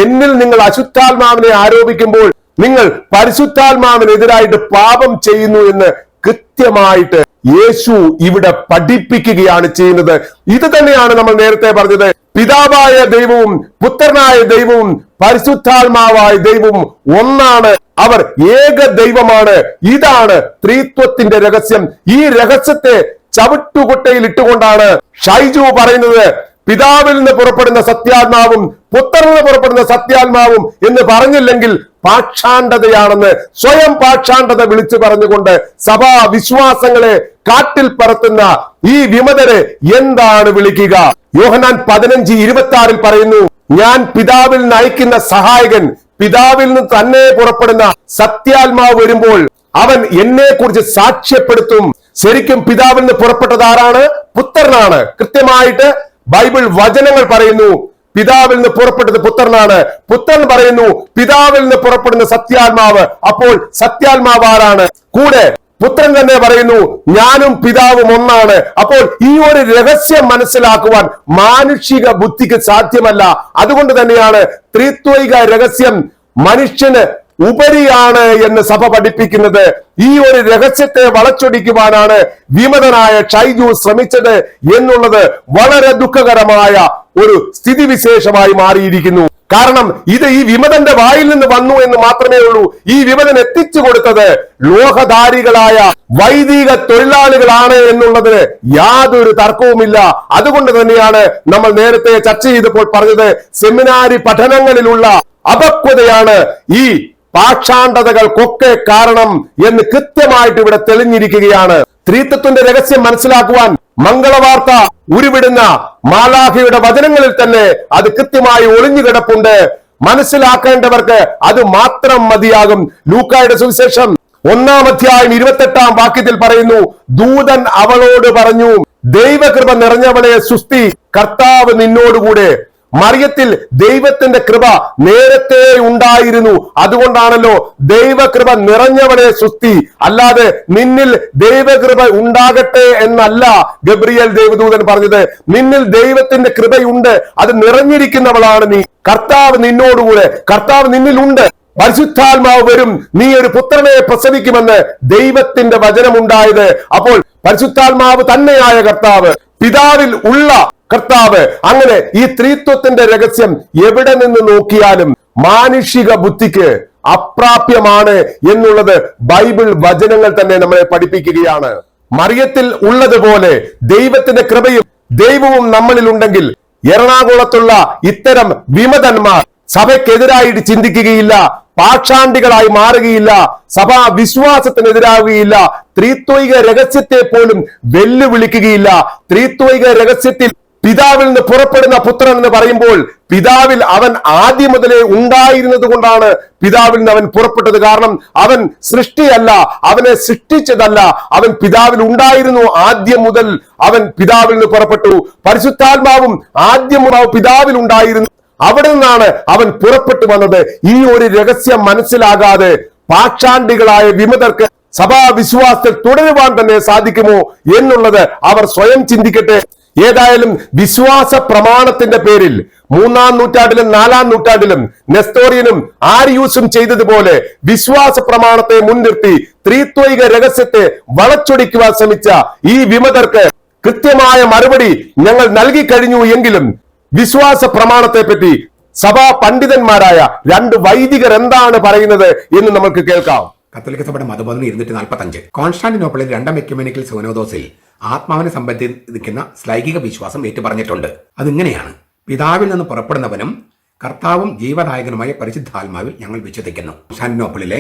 എന്നിൽ നിങ്ങൾ അശുദ്ധാത്മാവിനെ ആരോപിക്കുമ്പോൾ നിങ്ങൾ പരിശുദ്ധാത്മാവിനെതിരായിട്ട് പാപം ചെയ്യുന്നു എന്ന് കൃത്യമായിട്ട് യേശു ഇവിടെ പഠിപ്പിക്കുകയാണ് ചെയ്യുന്നത്. ഇത് തന്നെയാണ് നമ്മൾ നേരത്തെ പറഞ്ഞത്. പിതാവായ ദൈവവും പുത്രനായ ദൈവവും പരിശുദ്ധാത്മാവായ ദൈവവും ഒന്നാണ്. അവർ ഏക ദൈവമാണ്. ഇതാണ് ത്രിത്വത്തിന്റെ രഹസ്യം. ഈ രഹസ്യത്തെ ചവിട്ടുകുട്ടയിൽ ഇട്ടുകൊണ്ടാണ് ഷൈജു പറയുന്നത് പിതാവിൽ നിന്ന് പുറപ്പെടുന്ന സത്യാത്മാവും പുത്രനിൽ നിന്ന് പുറപ്പെടുന്ന സത്യാത്മാവും എന്ന് പറഞ്ഞില്ലെങ്കിൽ പാഷാണ്ഡതയാണെന്ന് സ്വയം പാഷാണ്ഡത വിളിച്ചു പറഞ്ഞുകൊണ്ട് സഭാ വിശ്വാസങ്ങളെ കാട്ടിൽ പറത്തുന്ന ഈ വിമതരെ എന്താണ് വിളിക്കുക? യോഹന്നാൻ 15:26 പറയുന്നു, ഞാൻ പിതാവിൽ നിന്ന് അയക്കുന്ന സഹായകൻ, പിതാവിൽ നിന്ന് തന്നെ പുറപ്പെടുന്ന സത്യാത്മാവ് വരുമ്പോൾ അവൻ എന്നെ കുറിച്ച് സാക്ഷ്യപ്പെടുത്തും. ശരിക്കും പിതാവിൽ നിന്ന് പുറപ്പെട്ടത് ആരാണ്? പുത്രനാണ്. കൃത്യമായിട്ട് ബൈബിൾ വചനങ്ങൾ പറയുന്നു പിതാവിൽ നിന്ന് പുറപ്പെട്ടത് പുത്രനാണ്. പുത്രൻ പറയുന്നു പിതാവിൽ നിന്ന് പുറപ്പെടുന്ന സത്യാത്മാവ്. അപ്പോൾ സത്യാത്മാവ് ആരാണ്? കൂടെ പുത്രൻ തന്നെ പറയുന്നു ഞാനും പിതാവും ഒന്നാണ്. അപ്പോൾ ഈ ഒരു രഹസ്യം മനസ്സിലാക്കുവാൻ മാനുഷിക ബുദ്ധിക്ക് സാധ്യമല്ല. അതുകൊണ്ട് തന്നെയാണ് ത്രിത്വൈക രഹസ്യം മനുഷ്യന് ഉപരിയാണ് എന്ന് സഭ പഠിപ്പിക്കുന്നത്. ഈ ഒരു രഹസ്യത്തെ വളച്ചൊടിക്കുവാനാണ് വിമതനായ ഷൈജു ശ്രമിച്ചത് എന്നുള്ളത് വളരെ ദുഃഖകരമായ ഒരു സ്ഥിതിവിശേഷമായി മാറിയിരിക്കുന്നു. കാരണം ഇത് ഈ വിമതന്റെ വായിൽ നിന്ന് വന്നു എന്ന് മാത്രമേ ഉള്ളൂ. ഈ വിമതൻ എത്തിച്ചു കൊടുത്തത് ലോഹധാരികളായ വൈദിക തൊഴിലാളികളാണ് എന്നുള്ളതിന് യാതൊരു തർക്കവുമില്ല. അതുകൊണ്ട് തന്നെയാണ് നമ്മൾ നേരത്തെ ചർച്ച ചെയ്തപ്പോൾ പറഞ്ഞത് സെമിനാരി പഠനങ്ങളിലുള്ള അപക്വതയാണ് ഈ പാഷാണ്ഡതകൾക്കൊക്കെ കാരണം എന്ന് കൃത്യമായിട്ട് ഇവിടെ തെളിഞ്ഞിരിക്കുകയാണ്. ത്രിത്വത്തിന്റെ രഹസ്യം മനസ്സിലാക്കുവാൻ മംഗളവാർത്ത ഉരുവിടുന്ന മാലാഖയുടെ വചനങ്ങളിൽ തന്നെ അത് കൃത്യമായി ഒളിഞ്ഞു കിടപ്പുണ്ട്. മനസ്സിലാക്കേണ്ടവർക്ക് അത് മാത്രം മതിയാകും. ലൂക്കായുടെ സുവിശേഷം 1-ാം അധ്യായം 28-ാം വാക്യത്തിൽ പറയുന്നു, ദൂതൻ അവളോട് പറഞ്ഞു, ദൈവകൃപ നിറഞ്ഞവളെ സുസ്തി, കർത്താവ് നിന്നോടുകൂടെ. മറിയത്തിൽ ദൈവത്തിന്റെ കൃപ നേരത്തെ ഉണ്ടായിരുന്നു. അതുകൊണ്ടാണല്ലോ ദൈവകൃപ നിറഞ്ഞവളെ സുസ്തി. അല്ലാതെ നിന്നിൽ ദൈവകൃപ ഉണ്ടാകട്ടെ എന്നല്ല ഗബ്രിയേൽ ദേവദൂതൻ പറഞ്ഞത്. നിന്നിൽ ദൈവത്തിന്റെ കൃപയുണ്ട്, അത് നിറഞ്ഞിരിക്കുന്നവളാണ് നീ. കർത്താവ് നിന്നോടുകൂടെ, കർത്താവ് നിന്നിലുണ്ട്. പരിശുദ്ധാത്മാവ് വരും, നീ ഒരു പുത്രനെ പ്രസവിക്കുമെന്ന് ദൈവത്തിന്റെ വചനമുണ്ടായത്. അപ്പോൾ പരിശുദ്ധാത്മാവ് തന്നെയായ കർത്താവ്, പിതാവിൽ ഉള്ള കർത്താവ്, അങ്ങനെ ഈ ത്രിത്വത്തിന്റെ രഹസ്യം എവിടെ നിന്ന് നോക്കിയാലും മാനുഷിക ബുദ്ധിക്ക് അപ്രാപ്യമാണ് എന്നുള്ളത് ബൈബിൾ വചനങ്ങൾ തന്നെ നമ്മളെ പഠിപ്പിക്കുകയാണ്. മറിയത്തിൽ ഉള്ളതുപോലെ ദൈവത്തിന്റെ കൃപയും ദൈവവും നമ്മളിൽ ഉണ്ടെങ്കിൽ എറണാകുളത്തുള്ള ഇത്തരം വിമതന്മാർ സഭയ്ക്കെതിരായിട്ട് ചിന്തിക്കുകയില്ല, പാഷാണ്ടികളായി മാറുകയില്ല, സഭാ വിശ്വാസത്തിനെതിരാകുകയില്ല, ത്രിത്വൈക രഹസ്യത്തെ പോലും വെല്ലുവിളിക്കുകയില്ല. ത്രിത്വൈക രഹസ്യത്തിൽ പിതാവിൽ നിന്ന് പുറപ്പെടുന്ന പുത്രൻ എന്ന് പറയുമ്പോൾ പിതാവിൽ അവൻ ആദ്യം മുതലേ ഉണ്ടായിരുന്നത് കൊണ്ടാണ് പിതാവിൽ നിന്ന് അവൻ പുറപ്പെട്ടത്. കാരണം അവൻ സൃഷ്ടിയല്ല, അവനെ സൃഷ്ടിച്ചതല്ല, അവൻ പിതാവിൽ ഉണ്ടായിരുന്നു. ആദ്യം മുതൽ അവൻ പിതാവിൽ നിന്ന് പുറപ്പെട്ടു. പരിശുദ്ധാത്മാവും ആദ്യം പിതാവിൽ ഉണ്ടായിരുന്നു, അവിടെ നിന്നാണ് അവൻ പുറപ്പെട്ടു വന്നത്. ഈ ഒരു രഹസ്യം മനസ്സിലാകാതെ പാഷാണ്ടികളായ വിമതർക്ക് സഭാവിശ്വാസത്തിൽ തുടരുവാൻ തന്നെ സാധിക്കുമോ എന്നുള്ളത് അവർ സ്വയം ചിന്തിക്കട്ടെ. ഏതായാലും വിശ്വാസ പ്രമാണത്തിന്റെ പേരിൽ 3-ാം നൂറ്റാണ്ടിലും 4-ാം നൂറ്റാണ്ടിലും നെസ്തോറിയനും ആരിയൂസും ചെയ്തതുപോലെ വിശ്വാസ പ്രമാണത്തെ മുൻനിർത്തി ത്രിത്വൈക രഹസ്യത്തെ വളച്ചൊടിക്കുവാൻ ശ്രമിച്ച ഈ വിമതർക്ക് കൃത്യമായ മറുപടി ഞങ്ങൾ നൽകി കഴിഞ്ഞു എങ്കിലും വിശ്വാസ പ്രമാണത്തെ പറ്റി സഭാ പണ്ഡിതന്മാരായ 2 വൈദികർ എന്താണ് പറയുന്നത് എന്ന് നമുക്ക് കേൾക്കാം. കത്തോലിക്ക സഭയുടെ മതബോധനം 245. കോൺസ്റ്റാന്റിനോപ്പിളിൽ 2-ാം എക്യുമെനിക്കൽ സിനോദോസിൽ ആത്മാവിനെ സംബന്ധിക്കുന്ന ശ്ലൈകിക വിശ്വാസം ഏറ്റുപറഞ്ഞിട്ടുണ്ട്. അതിങ്ങനെയാണ്: പിതാവിൽ നിന്ന് പുറപ്പെടുന്നവനും കർത്താവും ജീവദായകനുമായ പരിശുദ്ധാത്മാവിൽ ഞങ്ങൾ വിശ്വസിക്കുന്നു. കോൺസ്റ്റാന്റിനോപ്പിളിലെ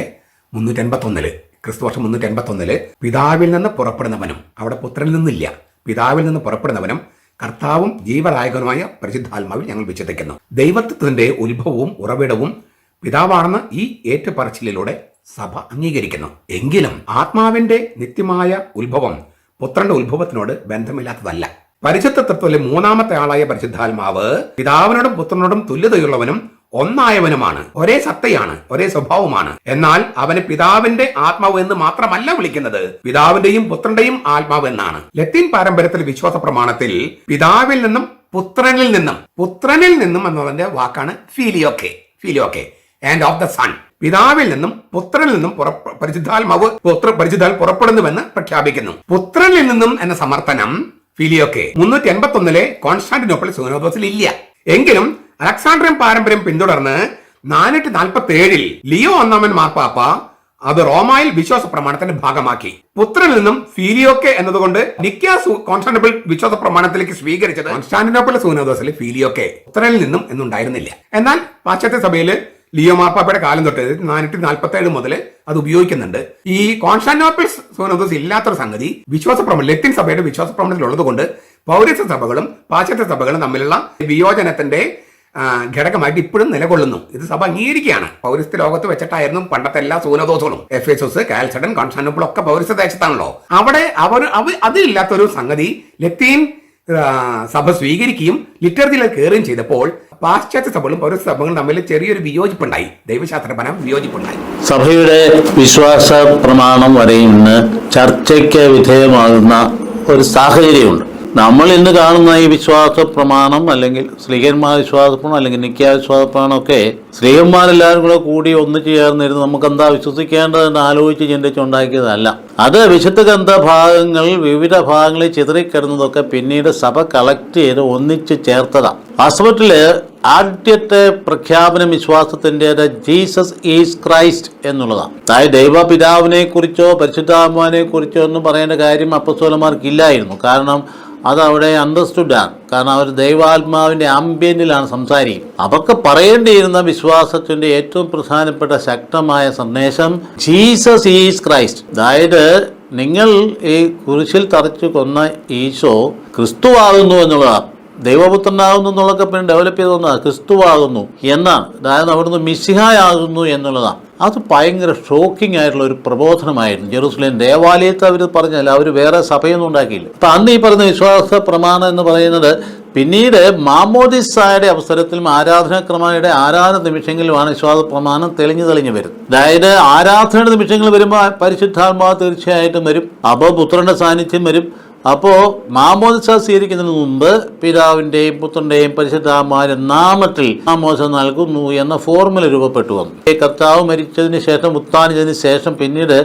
381 ക്രിസ്തുവർഷം 381 പിതാവിൽ നിന്ന് പുറപ്പെടുന്നവനും, അവിടെ പുത്രനിൽ നിന്നില്ല, പിതാവിൽ നിന്ന് പുറപ്പെടുന്നവനും കർത്താവും ജീവദായകനുമായ പരിശുദ്ധാത്മാവിൽ ഞങ്ങൾ വിശ്വസിക്കുന്നു. ദൈവത്വത്തിന്റെ ഉത്ഭവവും ഉറവിടവും പിതാവാണെന്ന് ഈ ഏറ്റുപറച്ചിലൂടെ സഭ അംഗീകരിക്കുന്നു. എങ്കിലും ആത്മാവിന്റെ നിത്യമായ ഉത്ഭവം പുത്രന്റെ ഉത്ഭവത്തിനോട് ബന്ധമില്ലാത്തതല്ല. പരിശുദ്ധ തത്വത്തിലെ 3-ാമത്തെ ആളായ പരിശുദ്ധാത്മാവ് പിതാവിനോടും പുത്രനോടും തുല്യതയുള്ളവനും ഒന്നായവനുമാണ്. ഒരേ സത്തയാണ്, ഒരേ സ്വഭാവമാണ്. എന്നാൽ അവന് പിതാവിന്റെ ആത്മാവ് എന്ന് മാത്രമല്ല വിളിക്കുന്നത്, പിതാവിന്റെയും പുത്രന്റെയും ആത്മാവ് എന്നാണ്. ലത്തീൻ പാരമ്പര്യത്തിൽ വിശ്വാസ പ്രമാണത്തിൽ പിതാവിൽ നിന്നും പുത്രനിൽ നിന്നും എന്നതിന്റെ വാക്കാണ് ഫീലിയോക്കെ ആൻഡ് ഓഫ് ദ സൺ. പിതാവിൽ നിന്നും പുത്രനിൽ നിന്നും പരിശുദ്ധാത്മാവ് പുറപ്പെടുന്നുവെന്ന് പ്രഖ്യാപിക്കുന്നു. പുത്രനിൽ നിന്നും എന്ന സമർത്ഥനം ഫിലിയോക്കെ 381 കോൺസ്റ്റാന്റിനോപ്പിൾ സിനോദോസിൽ ഇല്ല. എങ്കിലും അലക്സാണ്ട്രിയൻ പാരമ്പര്യം പിന്തുടർന്ന് 447 ലിയോ 1 മാർപ്പാപ്പ അത് റോമായിൽ വിശ്വാസ പ്രമാണത്തിന്റെ ഭാഗമാക്കി. പുത്രനിൽ നിന്നും ഫീലിയോക്കെ എന്നതുകൊണ്ട് നിക്ക കോൺസ്റ്റാന്റിനോപ്പിൾ വിശ്വാസ പ്രമാണത്തിലേക്ക് സ്വീകരിച്ചത് കോൺസ്റ്റാന്റിനോപ്പിൾ സിനോദോസിൽ ഫീലിയോക്കെ പുത്രനിൽ നിന്നും എന്നുണ്ടായിരുന്നില്ല. എന്നാൽ പാശ്ചാത്യ സഭയില് ലിയോ മാർപ്പാപ്പയുടെ കാലം തൊട്ട് 447 മുതൽ അത് ഉപയോഗിക്കുന്നുണ്ട്. ഈ കോൺസ്റ്റാന്റിനോപ്പിൾ സിനോദോസ് ഇല്ലാത്തൊരു സംഗതി ലത്തീൻ സഭയുടെ വിശ്വാസ പ്രമാണത്തിൽ ഉള്ളത് കൊണ്ട് പൗരസ്ത്യ സഭകളും പാശ്ചാത്യ സഭകളും തമ്മിലുള്ള വിയോജനത്തിന്റെ ഘടകമായിട്ട് ഇപ്പോഴും നിലകൊള്ളുന്നു. ഇത് സഭ അംഗീകരിക്കുകയാണ്. പൗരസ്ത്യ ലോകത്ത് വെച്ചിട്ടായിരുന്നു പണ്ടത്തെ എല്ലാ സൂനദോസുകളും. എഫേസോസ്, കാൽസഡൻ, കോൺസ്റ്റാന്റിനോപ്പിൾ ഒക്കെ പൗരസ്ത്യ ദേശത്താണല്ലോ. അവിടെ അതില്ലാത്തൊരു സംഗതി ലത്തീൻ സഭ സ്വീകരിക്കുകയും ലിറ്റർജിയിൽ കയറുകയും ചെയ്തപ്പോൾ പാശ്ചാത്യ സഭകളും പൗരസ്ത്യ സഭകളും തമ്മിൽ ചെറിയൊരു വിയോജിപ്പുണ്ടായി, ദൈവശാസ്ത്രപരമായ വിയോജിപ്പുണ്ടായി. സഭയുടെ വിശ്വാസ പ്രമാണം വരെ ഇന്ന് ചർച്ചയ്ക്ക് വിധേയമാകുന്ന ഒരു സാഹചര്യമുണ്ട്. നമ്മൾ ഇന്ന് കാണുന്ന ഈ വിശ്വാസ പ്രമാണം അല്ലെങ്കിൽ സ്ത്രീകന്മാർ വിശ്വാസ പ്രമാണം അല്ലെങ്കിൽ നിക്കായ വിശ്വാസ പ്രമാണം ഒക്കെ സ്ത്രീകന്മാരെല്ലാവരും കൂടി ഒന്നു ചേർന്നിരുന്ന് നമുക്ക് എന്താ വിശ്വസിക്കേണ്ടതെന്ന് ആലോചിച്ച് ചിന്തിച്ചുണ്ടാക്കിയതല്ല. അത് വിശുദ്ധ ഗ്രന്ഥഭാഗങ്ങൾ വിവിധ ഭാഗങ്ങളിൽ ചിതറിക്കിടന്നതൊക്കെ പിന്നീട് സഭ കളക്ട് ചെയ്ത് ഒന്നിച്ച് ചേർത്തതാണ്. വാസ്തവത്തില് ആദ്യത്തെ പ്രഖ്യാപനം വിശ്വാസത്തിൻ്റെത് ജീസസ് ഈസ് ക്രൈസ്റ്റ് എന്നുള്ളതാണ്. അതായത് ദൈവപിതാവിനെ കുറിച്ചോ പരിശുദ്ധാത്മാവിനെ കുറിച്ചോ ഒന്നും പറയേണ്ട കാര്യം അപ്പസ്തോലന്മാർക്കില്ലായിരുന്നു. കാരണം അതവിടെ അണ്ടർസ്റ്റുഡാണ്. കാരണം അവർ ദൈവാത്മാവിന്റെ ആംബിയന്റിലാണ് സംസാരിക്കും. അവർക്ക് പറയേണ്ടിയിരുന്ന വിശ്വാസത്തിന്റെ ഏറ്റവും പ്രധാനപ്പെട്ട ശക്തമായ സന്ദേശം ജീസസ് ഈസ് ക്രൈസ്റ്റ്. അതായത് നിങ്ങൾ ഈ കുരിശിൽ തറച്ചു കൊന്ന ഈശോ ക്രിസ്തുവാകുന്നു എന്നുള്ളതാണ്. ദൈവപുത്രനാകുന്നു എന്നുള്ളതൊക്കെ പിന്നെ ഡെവലപ്പ് ചെയ്തൊന്നാണ്, ക്രിസ്തുവാകുന്നു എന്നാണ്. അതായത് അവിടുന്ന് മിശിഹായാകുന്നു എന്നുള്ളതാണ്. അത് ഭയങ്കര ഷോക്കിംഗ് ആയിട്ടുള്ള ഒരു പ്രബോധനമായിരുന്നു. ജെറുസലേം ദേവാലയത്തെ അവർ പറഞ്ഞല്ല, അവർ വേറെ സഭയൊന്നും ഉണ്ടാക്കിയില്ല. അപ്പം അന്ന് ഈ പറയുന്ന വിശ്വാസ പ്രമാണം എന്ന് പറയുന്നത് പിന്നീട് മാമോദിസായുടെ അവസരത്തിലും ആരാധനാക്രമയുടെ ആരാധന നിമിഷങ്ങളിലുമാണ് വിശ്വാസ പ്രമാണം തെളിഞ്ഞു വരുന്നത്. അതായത് ആരാധനയുടെ നിമിഷങ്ങൾ വരുമ്പോൾ പരിശുദ്ധാത്മാവ് തീർച്ചയായിട്ടും വരും, അപ്പോൾ പുത്രന്റെ സാന്നിധ്യം വരും. അപ്പോൾ മാമോദിസ സ്വീകരിക്കുന്നതിന് മുമ്പ് പിതാവിൻ്റെയും പുത്രൻ്റെയും പരിശുദ്ധാത്മാവിന്റെ നാമത്തിൽ മാമോദിസ നൽകുന്നു എന്ന ഫോർമുല രൂപപ്പെട്ടു വന്നു. കർത്താവ് മരിച്ചതിന് ശേഷം ഉത്ഥാനിച്ചതിന് ശേഷം പിന്നീട്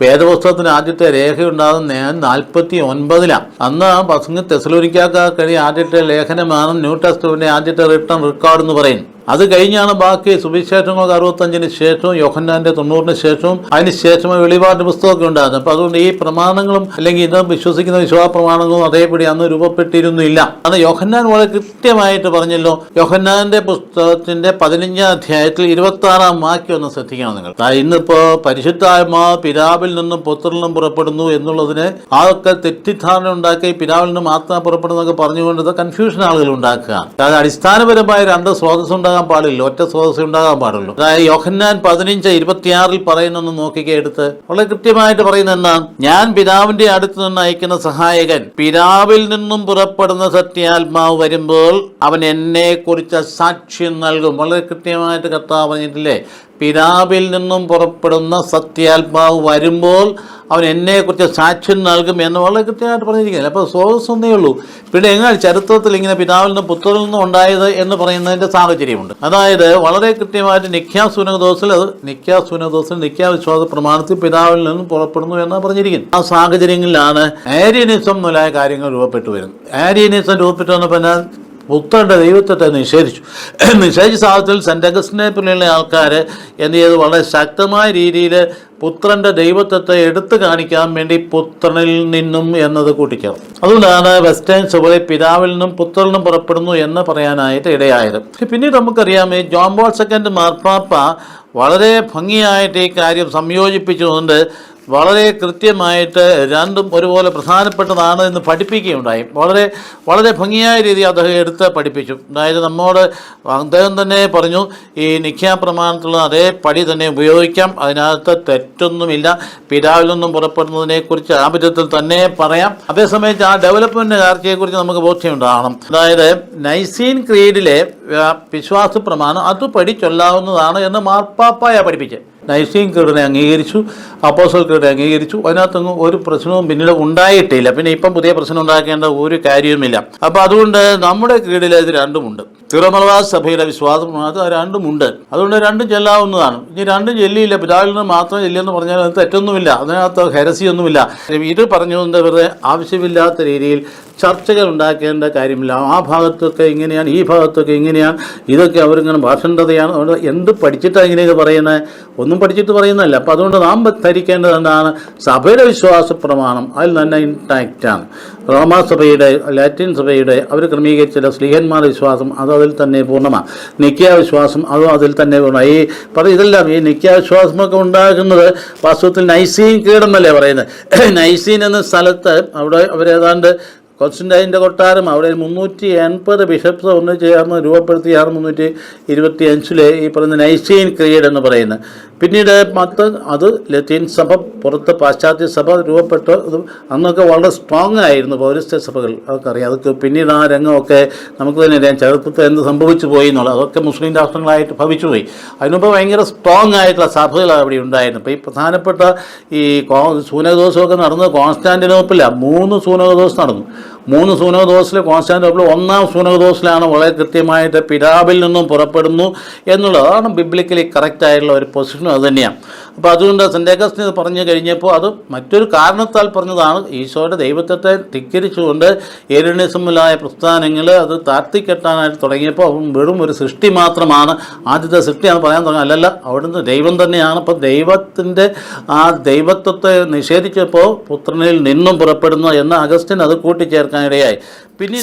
വേദപുസ്തകത്തിന് ആദ്യത്തെ രേഖയുണ്ടാകുന്ന 49-ലാണ്. അന്ന് പസംഗ് തെസലോനിക്കക്കാർക്ക് ആദ്യത്തെ ലേഖനമാണ് ന്യൂ ടെസ്റ്റ്മെന്റിന്റെ ആദ്യത്തെ റിട്ടൺ റെക്കോർഡ് എന്ന് പറയുന്നത്. അത് കഴിഞ്ഞാണ് ബാക്കി സുവിശേഷങ്ങൾക്ക് 65 ശേഷവും യോഹന്നാന്റെ 90 ശേഷവും അതിന് ശേഷമേ വെളിപാടിന്റെ പുസ്തകമൊക്കെ ഉണ്ടാകുന്നത്. അപ്പൊ അതുകൊണ്ട് ഈ പ്രമാണങ്ങളും അല്ലെങ്കിൽ ഇത് വിശ്വസിക്കുന്ന വിശ്വാസ പ്രമാണങ്ങളും അതേപടി അന്ന് രൂപപ്പെട്ടിരുന്നില്ല. അന്ന് യോഹന്നാൻ വളരെ കൃത്യമായിട്ട് പറഞ്ഞല്ലോ. യോഹന്നാന്റെ പുസ്തകത്തിന്റെ 15-ാം അധ്യായത്തിൽ 26-ാം വാക്യം ഒന്ന് ശ്രദ്ധിക്കണം നിങ്ങൾ. ഇന്നിപ്പോ പരിശുദ്ധാത്മാവ് പിതാവിൽ നിന്നും പുത്രനിൽ നിന്നും പുറപ്പെടുന്നു എന്നുള്ളതിന് അതൊക്കെ തെറ്റിദ്ധാരണ ഉണ്ടാക്കി പിതാവിൽ നിന്നും ആത്മാ പുറപ്പെടുന്നൊക്കെ പറഞ്ഞുകൊണ്ട് കൺഫ്യൂഷൻ ആളുകൾ ഉണ്ടാക്കുക. അത് അടിസ്ഥാനപരമായ 2 സ്രോതസ് ഉണ്ടാകാൻ പാടില്ല, ഒറ്റ സ്രോതസ് ഉണ്ടാകാൻ പാടുള്ളൂ. അതായത് യോഹന്നാൻ 15:26 പറയുന്നൊന്ന് നോക്കിക്കേ എടുത്ത് വളരെ കൃത്യമായിട്ട് പറയുന്നത് എന്താണ്? ഞാൻ പിതാവിന്റെ അടുത്ത് നിന്ന് അയക്കുന്ന സഹായകൻ പിതാവിൽ നിന്നും പുറപ്പെടുന്ന സത്യാത്മാവ് വരുമ്പോൾ അവൻ എന്നെ കുറിച്ച് സാക്ഷ്യം നൽകും. വളരെ കൃത്യമായിട്ട് കർത്താവ് പറഞ്ഞിട്ടില്ലേ? പിതാവിൽ നിന്നും പുറപ്പെടുന്ന സത്യാത്മാവ് വരുമ്പോൾ അവൻ എന്നെക്കുറിച്ച് സാക്ഷ്യം നൽകും എന്ന് വളരെ കൃത്യമായിട്ട് പറഞ്ഞിരിക്കുന്നില്ല. അപ്പോൾ സ്രോതസ് ഒന്നേ ഉള്ളൂ. പിന്നെ എങ്ങനെ ചരിത്രത്തിൽ ഇങ്ങനെ പിതാവിൽ നിന്നും പുത്രനിൽ നിന്നും ഉണ്ടായത് എന്ന് പറയുന്നതിൻ്റെ സാഹചര്യമുണ്ട്. അതായത് വളരെ കൃത്യമായിട്ട് നിക്യാ സുനഹദോസിൽ നിക്യാ വിശ്വാസ പ്രമാണത്തിൽ പിതാവിൽ നിന്നും പുറപ്പെടുന്നു എന്നാണ് പറഞ്ഞിരിക്കുന്നത്. ആ സാഹചര്യങ്ങളിലാണ് ആര്യനിസം മുതലായ കാര്യങ്ങൾ രൂപപ്പെട്ടു വരുന്നത്. ആര്യനിസം രൂപപ്പെട്ടു വന്നപ്പോൾ പുത്രന്റെ ദൈവത്വത്തെ നിഷേധിച്ച സാഹചര്യത്തിൽ സെന്റ് അഗസ്റ്റിനെ പോലെയുള്ള ആൾക്കാർ എന്ത് ചെയ്ത് വളരെ ശക്തമായ രീതിയിൽ പുത്രന്റെ ദൈവത്വത്തെ എടുത്തു കാണിക്കാൻ വേണ്ടി പുത്രനിൽ നിന്നും എന്നത് കൂട്ടിച്ചേർന്നു. അതുകൊണ്ടാണ് വെസ്റ്റേൺ സഭയിൽ പിതാവിൽ നിന്നും പുത്രനിൽ നിന്നും പുറപ്പെടുന്നു എന്ന് പറയാനായിട്ട് ഇടയായത്. പിന്നീട് നമുക്കറിയാം ഈ ജോൺ പോൾ II മാർപ്പാപ്പ വളരെ ഭംഗിയായിട്ട് ഈ കാര്യം സംയോജിപ്പിച്ചുകൊണ്ട് വളരെ കൃത്യമായിട്ട് രണ്ടും ഒരുപോലെ പ്രധാനപ്പെട്ടതാണ് എന്ന് പഠിപ്പിക്കുകയുണ്ടായി. വളരെ വളരെ ഭംഗിയായ രീതിയിൽ അദ്ദേഹം എടുത്ത് പഠിപ്പിച്ചു. അതായത് നമ്മോട് അദ്ദേഹം തന്നെ പറഞ്ഞു, ഈ നിഖ്യാ പ്രമാണത്തിലുള്ള അതേ പടി തന്നെ ഉപയോഗിക്കാം, അതിനകത്ത് തെറ്റൊന്നുമില്ല. പിതാവിൽ നിന്നും പുറപ്പെടുന്നതിനെക്കുറിച്ച് ആ വിധത്തിൽ തന്നെ പറയാം. അതേസമയത്ത് ആ ഡെവലപ്മെൻറ്റ് കാഴ്ചയെക്കുറിച്ച് നമുക്ക് ബോധ്യമുണ്ടാകണം. അതായത് നൈസീൻ ക്രീഡിലെ വിശ്വാസ പ്രമാണം അതുപടി ചൊല്ലാവുന്നതാണ് എന്ന് മാർപ്പാപ്പായ പഠിപ്പിച്ചത്. നൈസീൻ ക്രീഡിനെ അംഗീകരിച്ചു, അപ്പോസ്റ്റൽ ക്രീഡിനെ അംഗീകരിച്ചു. അതിനകത്തൊന്നും ഒരു പ്രശ്നവും പിന്നീട് ഉണ്ടായിട്ടില്ല. പിന്നെ ഇപ്പം പുതിയ പ്രശ്നം ഉണ്ടാക്കേണ്ട ഒരു കാര്യവുമില്ല. അപ്പോൾ അതുകൊണ്ട് നമ്മുടെ ക്രീഡിൽ ഇത് രണ്ടുമുണ്ട്. തിരുമലവാസ സഭയുടെ വിശ്വാസം അത് രണ്ടുമുണ്ട്. അതുകൊണ്ട് രണ്ടും ചെല്ലാവുന്നതാണ്. ഇനി രണ്ടും ചെല്ലിയില്ല, പിതാവിൽ നിന്ന് മാത്രം ചെല്ലിയെന്ന് പറഞ്ഞാൽ അത് തെറ്റൊന്നുമില്ല, അതിനകത്ത് ഹെരസിയൊന്നുമില്ല. ഇത് പറഞ്ഞുകൊണ്ട് വെറുതെ ആവശ്യമില്ലാത്ത രീതിയിൽ ചർച്ചകൾ ഉണ്ടാക്കേണ്ട കാര്യമില്ല. ആ ഭാഗത്തൊക്കെ ഇങ്ങനെയാണ്, ഈ ഭാഗത്തൊക്കെ ഇങ്ങനെയാണ്, ഇതൊക്കെ അവരിങ്ങനെ ഭാഷണ്ഡതയാണ്. അതുകൊണ്ട് എന്ത് പഠിച്ചിട്ടാണ് ഇങ്ങനെയൊക്കെ പറയുന്നത്? ഒന്നും പഠിച്ചിട്ട് പറയുന്നതല്ല. അപ്പോൾ അതുകൊണ്ട് നാം ധരിക്കേണ്ടത് എന്താണ്? സഭയുടെ വിശ്വാസ പ്രമാണം അതിൽ തന്നെ ഇൻടാക്റ്റാണ്. റോമാസഭയുടെ, ലാറ്റിൻ സഭയുടെ അവർ ക്രമീകരിച്ച സ്ലീഹന്മാരുടെ വിശ്വാസം അത് അതിൽ തന്നെ പൂർണ്ണമാണ്. നിക്യാ വിശ്വാസം അതും അതിൽ തന്നെ പൂർണ്ണ. ഈ ഇതെല്ലാം ഈ നിക്യാ വിശ്വാസമൊക്കെ ഉണ്ടാകുന്നത് വാസ്തവത്തിൽ നൈസീൻ കീഴെന്നല്ലേ പറയുന്നത്. നൈസീൻ എന്ന സ്ഥലത്ത് അവിടെ അവരേതാണ്ട് കോൺസ്റ്റന്റൈൻ്റെ കൊട്ടാരം അവിടെ 380 ബിഷപ്സ് ഒന്ന് ചേർന്ന് രൂപപ്പെടുത്തിയാണ് 325 ഈ പറയുന്ന നൈസീൻ ക്രീഡ് എന്ന് പറയുന്നത്. പിന്നീട് അത് ലത്തീൻ സഭ പുറത്ത് പാശ്ചാത്യ സഭ രൂപപ്പെട്ടു. അന്നൊക്കെ വളരെ സ്ട്രോങ് ആയിരുന്നു പൗരസ്ത്യ സഭകൾ, അതൊക്കെ അതൊക്കെ പിന്നീട് ആ രംഗമൊക്കെ നമുക്ക് തന്നെ അറിയാം. ചരിത്രത്തിൽ എന്ത് സംഭവിച്ചു പോയി എന്നുള്ളത് അതൊക്കെ മുസ്ലിം രാഷ്ട്രങ്ങളായിട്ട് ഭവിച്ചുപോയി. അതിനുമുമ്പ് ഭയങ്കര സ്ട്രോങ് ആയിട്ടുള്ള സഭകൾ അവിടെ ഉണ്ടായിരുന്നു. ഇപ്പോൾ ഈ പ്രധാനപ്പെട്ട ഈ സൂനകദോസമൊക്കെ നടന്നത് കോൺസ്റ്റാന്റിനോപ്പിലാണ്. 3 സൂനകദോസ് നടന്നു. 3 സൂനകദോസിൽ കോൺസ്റ്റാന്റിനോപ്പിൾ 1-ാം സൂനകദോസിലാണ് വളരെ കൃത്യമായിട്ട് പിതാവിൽ നിന്നും പുറപ്പെടുന്നു എന്നുള്ളത്. അതാണ് ബിബ്ലിക്കലി കറക്റ്റായിട്ടുള്ള ഒരു പൊസിഷൻ അത് തന്നെയാണ്. അപ്പോൾ അതുകൊണ്ട് സെന്റ് അഗസ്റ്റിൻ പറഞ്ഞു കഴിഞ്ഞപ്പോൾ അത് മറ്റൊരു കാരണത്താൽ പറഞ്ഞതാണ്. ഈശോയുടെ ദൈവത്വത്തെ ധിക്കരിച്ചുകൊണ്ട് ഏരിയനിസമുള്ളായ പ്രസ്ഥാനങ്ങൾ അത് താഴ്ത്തിക്കെട്ടാനായിട്ട് തുടങ്ങിയപ്പോൾ വെറും ഒരു സൃഷ്ടി മാത്രമാണ്, ആദ്യത്തെ സൃഷ്ടിയാണ് പറയാൻ തുടങ്ങി. അല്ലല്ല, അവിടുന്ന് ദൈവം തന്നെയാണ്. അപ്പോൾ ദൈവത്തിൻ്റെ ആ ദൈവത്വത്തെ നിഷേധിച്ചപ്പോൾ പുത്രനിൽ നിന്നും പുറപ്പെടുന്നു എന്ന് അഗസ്റ്റിൻ അത് കൂട്ടിച്ചേർക്കാനിടയായി.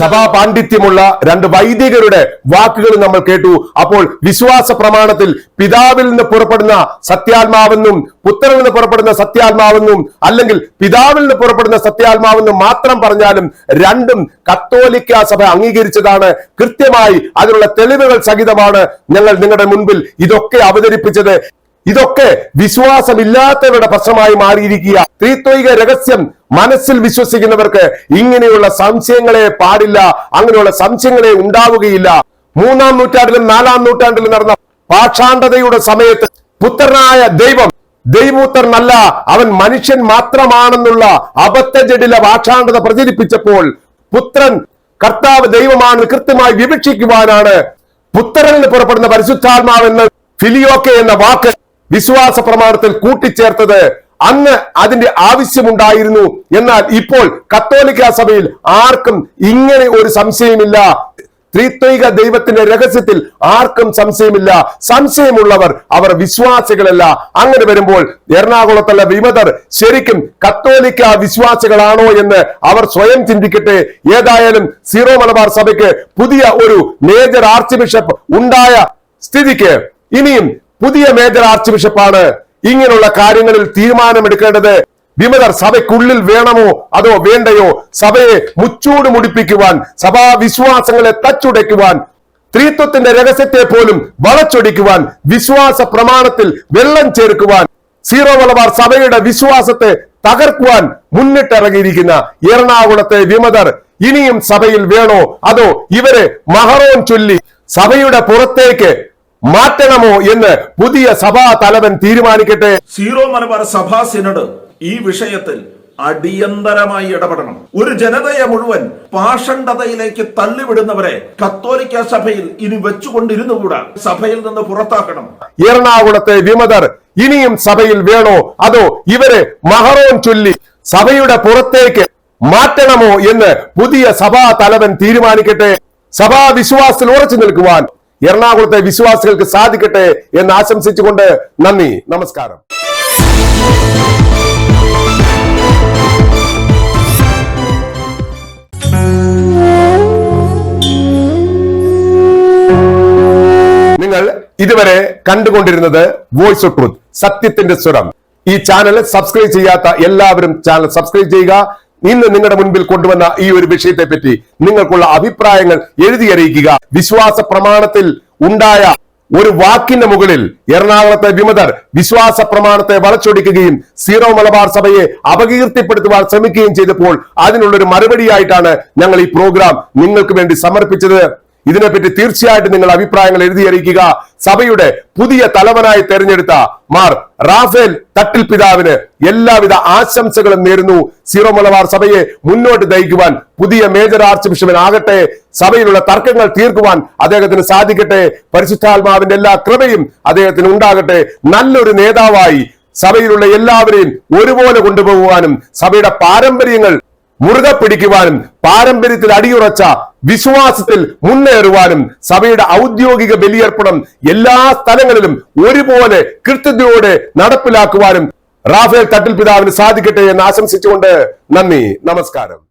സഭാ പാണ്ഡിത്യമുള്ള 2 വൈദികരുടെ വാക്കുകൾ നമ്മൾ കേട്ടു. അപ്പോൾ വിശ്വാസ പ്രമാണത്തിൽ പിതാവിൽ നിന്ന് പുറപ്പെടുന്ന സത്യാത്മാവെന്നും പുത്രനിൽ നിന്ന് പുറപ്പെടുന്ന സത്യാത്മാവെന്നും അല്ലെങ്കിൽ പിതാവിൽ നിന്ന് പുറപ്പെടുന്ന സത്യാത്മാവെന്നും മാത്രം പറഞ്ഞാലും രണ്ടും കത്തോലിക്ക സഭ അംഗീകരിച്ചതാണ്. കൃത്യമായി അതിനുള്ള തെളിവുകൾ സഹിതമാണ് ഞങ്ങൾ നിങ്ങളുടെ മുൻപിൽ ഇതൊക്കെ അവതരിപ്പിച്ചത്. ഇതൊക്കെ വിശ്വാസമില്ലാത്തവരുടെ പ്രശ്നമായി മാറിയിരിക്കുക. ത്രിത്വൈക രഹസ്യം മനസ്സിൽ വിശ്വസിക്കുന്നവർക്ക് ഇങ്ങനെയുള്ള സംശയങ്ങളെ പാടില്ല, അങ്ങനെയുള്ള സംശയങ്ങളെ ഉണ്ടാവുകയില്ല. 3-ാം നൂറ്റാണ്ടിലും 4-ാം നൂറ്റാണ്ടിലും നടന്ന പാഷാണ്ഡതയുടെ സമയത്ത് പുത്രനായ ദൈവം ദൈവപുത്രനല്ല, അവൻ മനുഷ്യൻ മാത്രമാണെന്നുള്ള അബദ്ധജടില പാഷാണ്ഡത പ്രചരിപ്പിച്ചപ്പോൾ പുത്രൻ കർത്താവ് ദൈവമാണെന്ന് കൃത്യമായി വിവക്ഷിക്കുവാനാണ് പുത്രനിൽ നിന്ന് പുറപ്പെടുന്ന പരിശുദ്ധാത്മാവെന്ന് ഫിലിയോക്കെ എന്ന വാക്ക് വിശ്വാസ പ്രമാണത്തിൽ കൂട്ടിച്ചേർത്തത്. അന്ന് അതിന്റെ ആവശ്യമുണ്ടായിരുന്നു. എന്നാൽ ഇപ്പോൾ കത്തോലിക്ക സഭയിൽ ആർക്കും ഇങ്ങനെ ഒരു സംശയമില്ല. ത്രിത്വൈക ദൈവത്തിന്റെ രഹസ്യത്തിൽ ആർക്കും സംശയമില്ല. സംശയമുള്ളവർ അവർ വിശ്വാസികളല്ല. അങ്ങനെ വരുമ്പോൾ എറണാകുളത്തുള്ള വിമതർ ശരിക്കും കത്തോലിക്ക വിശ്വാസികളാണോ എന്ന് അവർ സ്വയം ചിന്തിക്കട്ടെ. ഏതായാലും സീറോ മലബാർ സഭയ്ക്ക് പുതിയ ഒരു മേജർ ആർച്ച് ബിഷപ്പ് ഉണ്ടായ സ്ഥിതിക്ക് ഇനിയും പുതിയ മേജർ ആർച്ച് ബിഷപ്പാണ് ഇങ്ങനെയുള്ള കാര്യങ്ങളിൽ തീരുമാനമെടുക്കേണ്ടത്. വിമതർ സഭയ്ക്കുള്ളിൽ വേണമോ അതോ വേണ്ടയോ? സഭയെ മുച്ചൂട് മുടിപ്പിക്കുവാൻ, സഭാ വിശ്വാസങ്ങളെ തച്ചുടയ്ക്കുവാൻ, ത്രിത്വത്തിന്റെ രഹസ്യത്തെ പോലും വളച്ചൊടിക്കുവാൻ, വിശ്വാസ പ്രമാണത്തിൽ വെള്ളം ചേർക്കുവാൻ, സീറോ മലബാർ സഭയുടെ വിശ്വാസത്തെ തകർക്കുവാൻ മുന്നിട്ടിറങ്ങിയിരിക്കുന്ന എറണാകുളത്തെ വിമതർ ഇനിയും സഭയിൽ വേണോ അതോ ഇവരെ മഹറോൻ ചൊല്ലി സഭയുടെ പുറത്തേക്ക് മാറ്റണമോ എന്ന് പുതിയ സഭാ തലവൻ തീരുമാനിക്കട്ടെ. സീറോ മലബാർ സഭാ സിനഡ് ഈ വിഷയത്തിൽ അടിയന്തരമായി ഇടപെടണം. ഒരു ജനതയെ മുഴുവൻ പാഷണ്ഡതയിലേക്ക് തള്ളിവിടുന്നവരെ കത്തോലിക്ക സഭയിൽ ഇനി വെച്ചുകൊണ്ടിരുന്നുകൂടാ. സഭയിൽ നിന്ന് പുറത്താക്കണം. എറണാകുളത്തെ വിമതർ ഇനിയും സഭയിൽ വേണോ അതോ ഇവരെ മഹറോൻ ചൊല്ലി സഭയുടെ പുറത്തേക്ക് മാറ്റണമോ എന്ന് പുതിയ സഭാ തലവൻ തീരുമാനിക്കട്ടെ. സഭാ വിശ്വാസത്തിൽ ഉറച്ചു നിൽക്കുവാൻ എറണാകുളത്തെ വിശ്വാസികൾക്ക് സാധിക്കട്ടെ എന്ന് ആശംസിച്ചുകൊണ്ട് നന്ദി, നമസ്കാരം. നിങ്ങൾ ഇതുവരെ കണ്ടുകൊണ്ടിരുന്നത് വോയിസ് ഓഫ് ട്രൂത്ത്, സത്യത്തിന്റെ സ്വരം. ഈ ചാനൽ സബ്സ്ക്രൈബ് ചെയ്യാത്ത എല്ലാവരും ചാനൽ സബ്സ്ക്രൈബ് ചെയ്യുക. ഇന്ന് നിങ്ങളുടെ മുൻപിൽ കൊണ്ടുവന്ന ഈ ഒരു വിഷയത്തെ പറ്റി നിങ്ങൾക്കുള്ള അഭിപ്രായങ്ങൾ എഴുതി അറിയിക്കുക. വിശ്വാസ പ്രമാണത്തിൽ ഉണ്ടായ ഒരു വാക്കിന്റെ മുകളിൽ എറണാകുളത്തെ വിമതർ വിശ്വാസ പ്രമാണത്തെ വളച്ചൊടിക്കുകയും സീറോ മലബാർ സഭയെ അപകീർത്തിപ്പെടുത്തുവാൻ ശ്രമിക്കുകയും ചെയ്തപ്പോൾ അതിനുള്ളൊരു മറുപടിയായിട്ടാണ് ഞങ്ങൾ ഈ പ്രോഗ്രാം നിങ്ങൾക്ക് വേണ്ടി സമർപ്പിച്ചത്. ഇതിനെപ്പറ്റി തീർച്ചയായിട്ടും നിങ്ങൾ അഭിപ്രായങ്ങൾ എഴുതി അറിയിക്കുക. സഭയുടെ പുതിയ തലവനായി തെരഞ്ഞെടുത്ത മാർ റാഫേൽ തട്ടിൽ പിതാവിന് എല്ലാവിധ ആശംസകളും നേരുന്നു. സീറോ മലബാർ സഭയെ മുന്നോട്ട് നയിക്കുവാൻ പുതിയ മേജർ ആർച്ച് ബിഷപ്പിനാകട്ടെ. സഭയിലുള്ള തർക്കങ്ങൾ തീർക്കുവാൻ അദ്ദേഹത്തിന് സാധിക്കട്ടെ. പരിശുദ്ധാത്മാവിന്റെ എല്ലാ കൃപയും അദ്ദേഹത്തിന് ഉണ്ടാകട്ടെ. നല്ലൊരു നേതാവായി സഭയിലുള്ള എല്ലാവരെയും ഒരുപോലെ കൊണ്ടുപോകുവാനും സഭയുടെ പാരമ്പര്യങ്ങൾ മുറുകെ പിടിക്കുവാനും പാരമ്പര്യത്തിൽ അടിയുറച്ച വിശ്വാസത്തിൽ മുന്നേറുവാനും സഭയുടെ ഔദ്യോഗിക ബലിയർപ്പണം എല്ലാ സ്ഥലങ്ങളിലും ഒരുപോലെ കൃത്യതയോടെ നടപ്പിലാക്കുവാനും റാഫേൽ തട്ടിൽ പിതാവിന് സാധിക്കട്ടെ എന്ന് ആശംസിച്ചുകൊണ്ട് നന്ദി, നമസ്കാരം.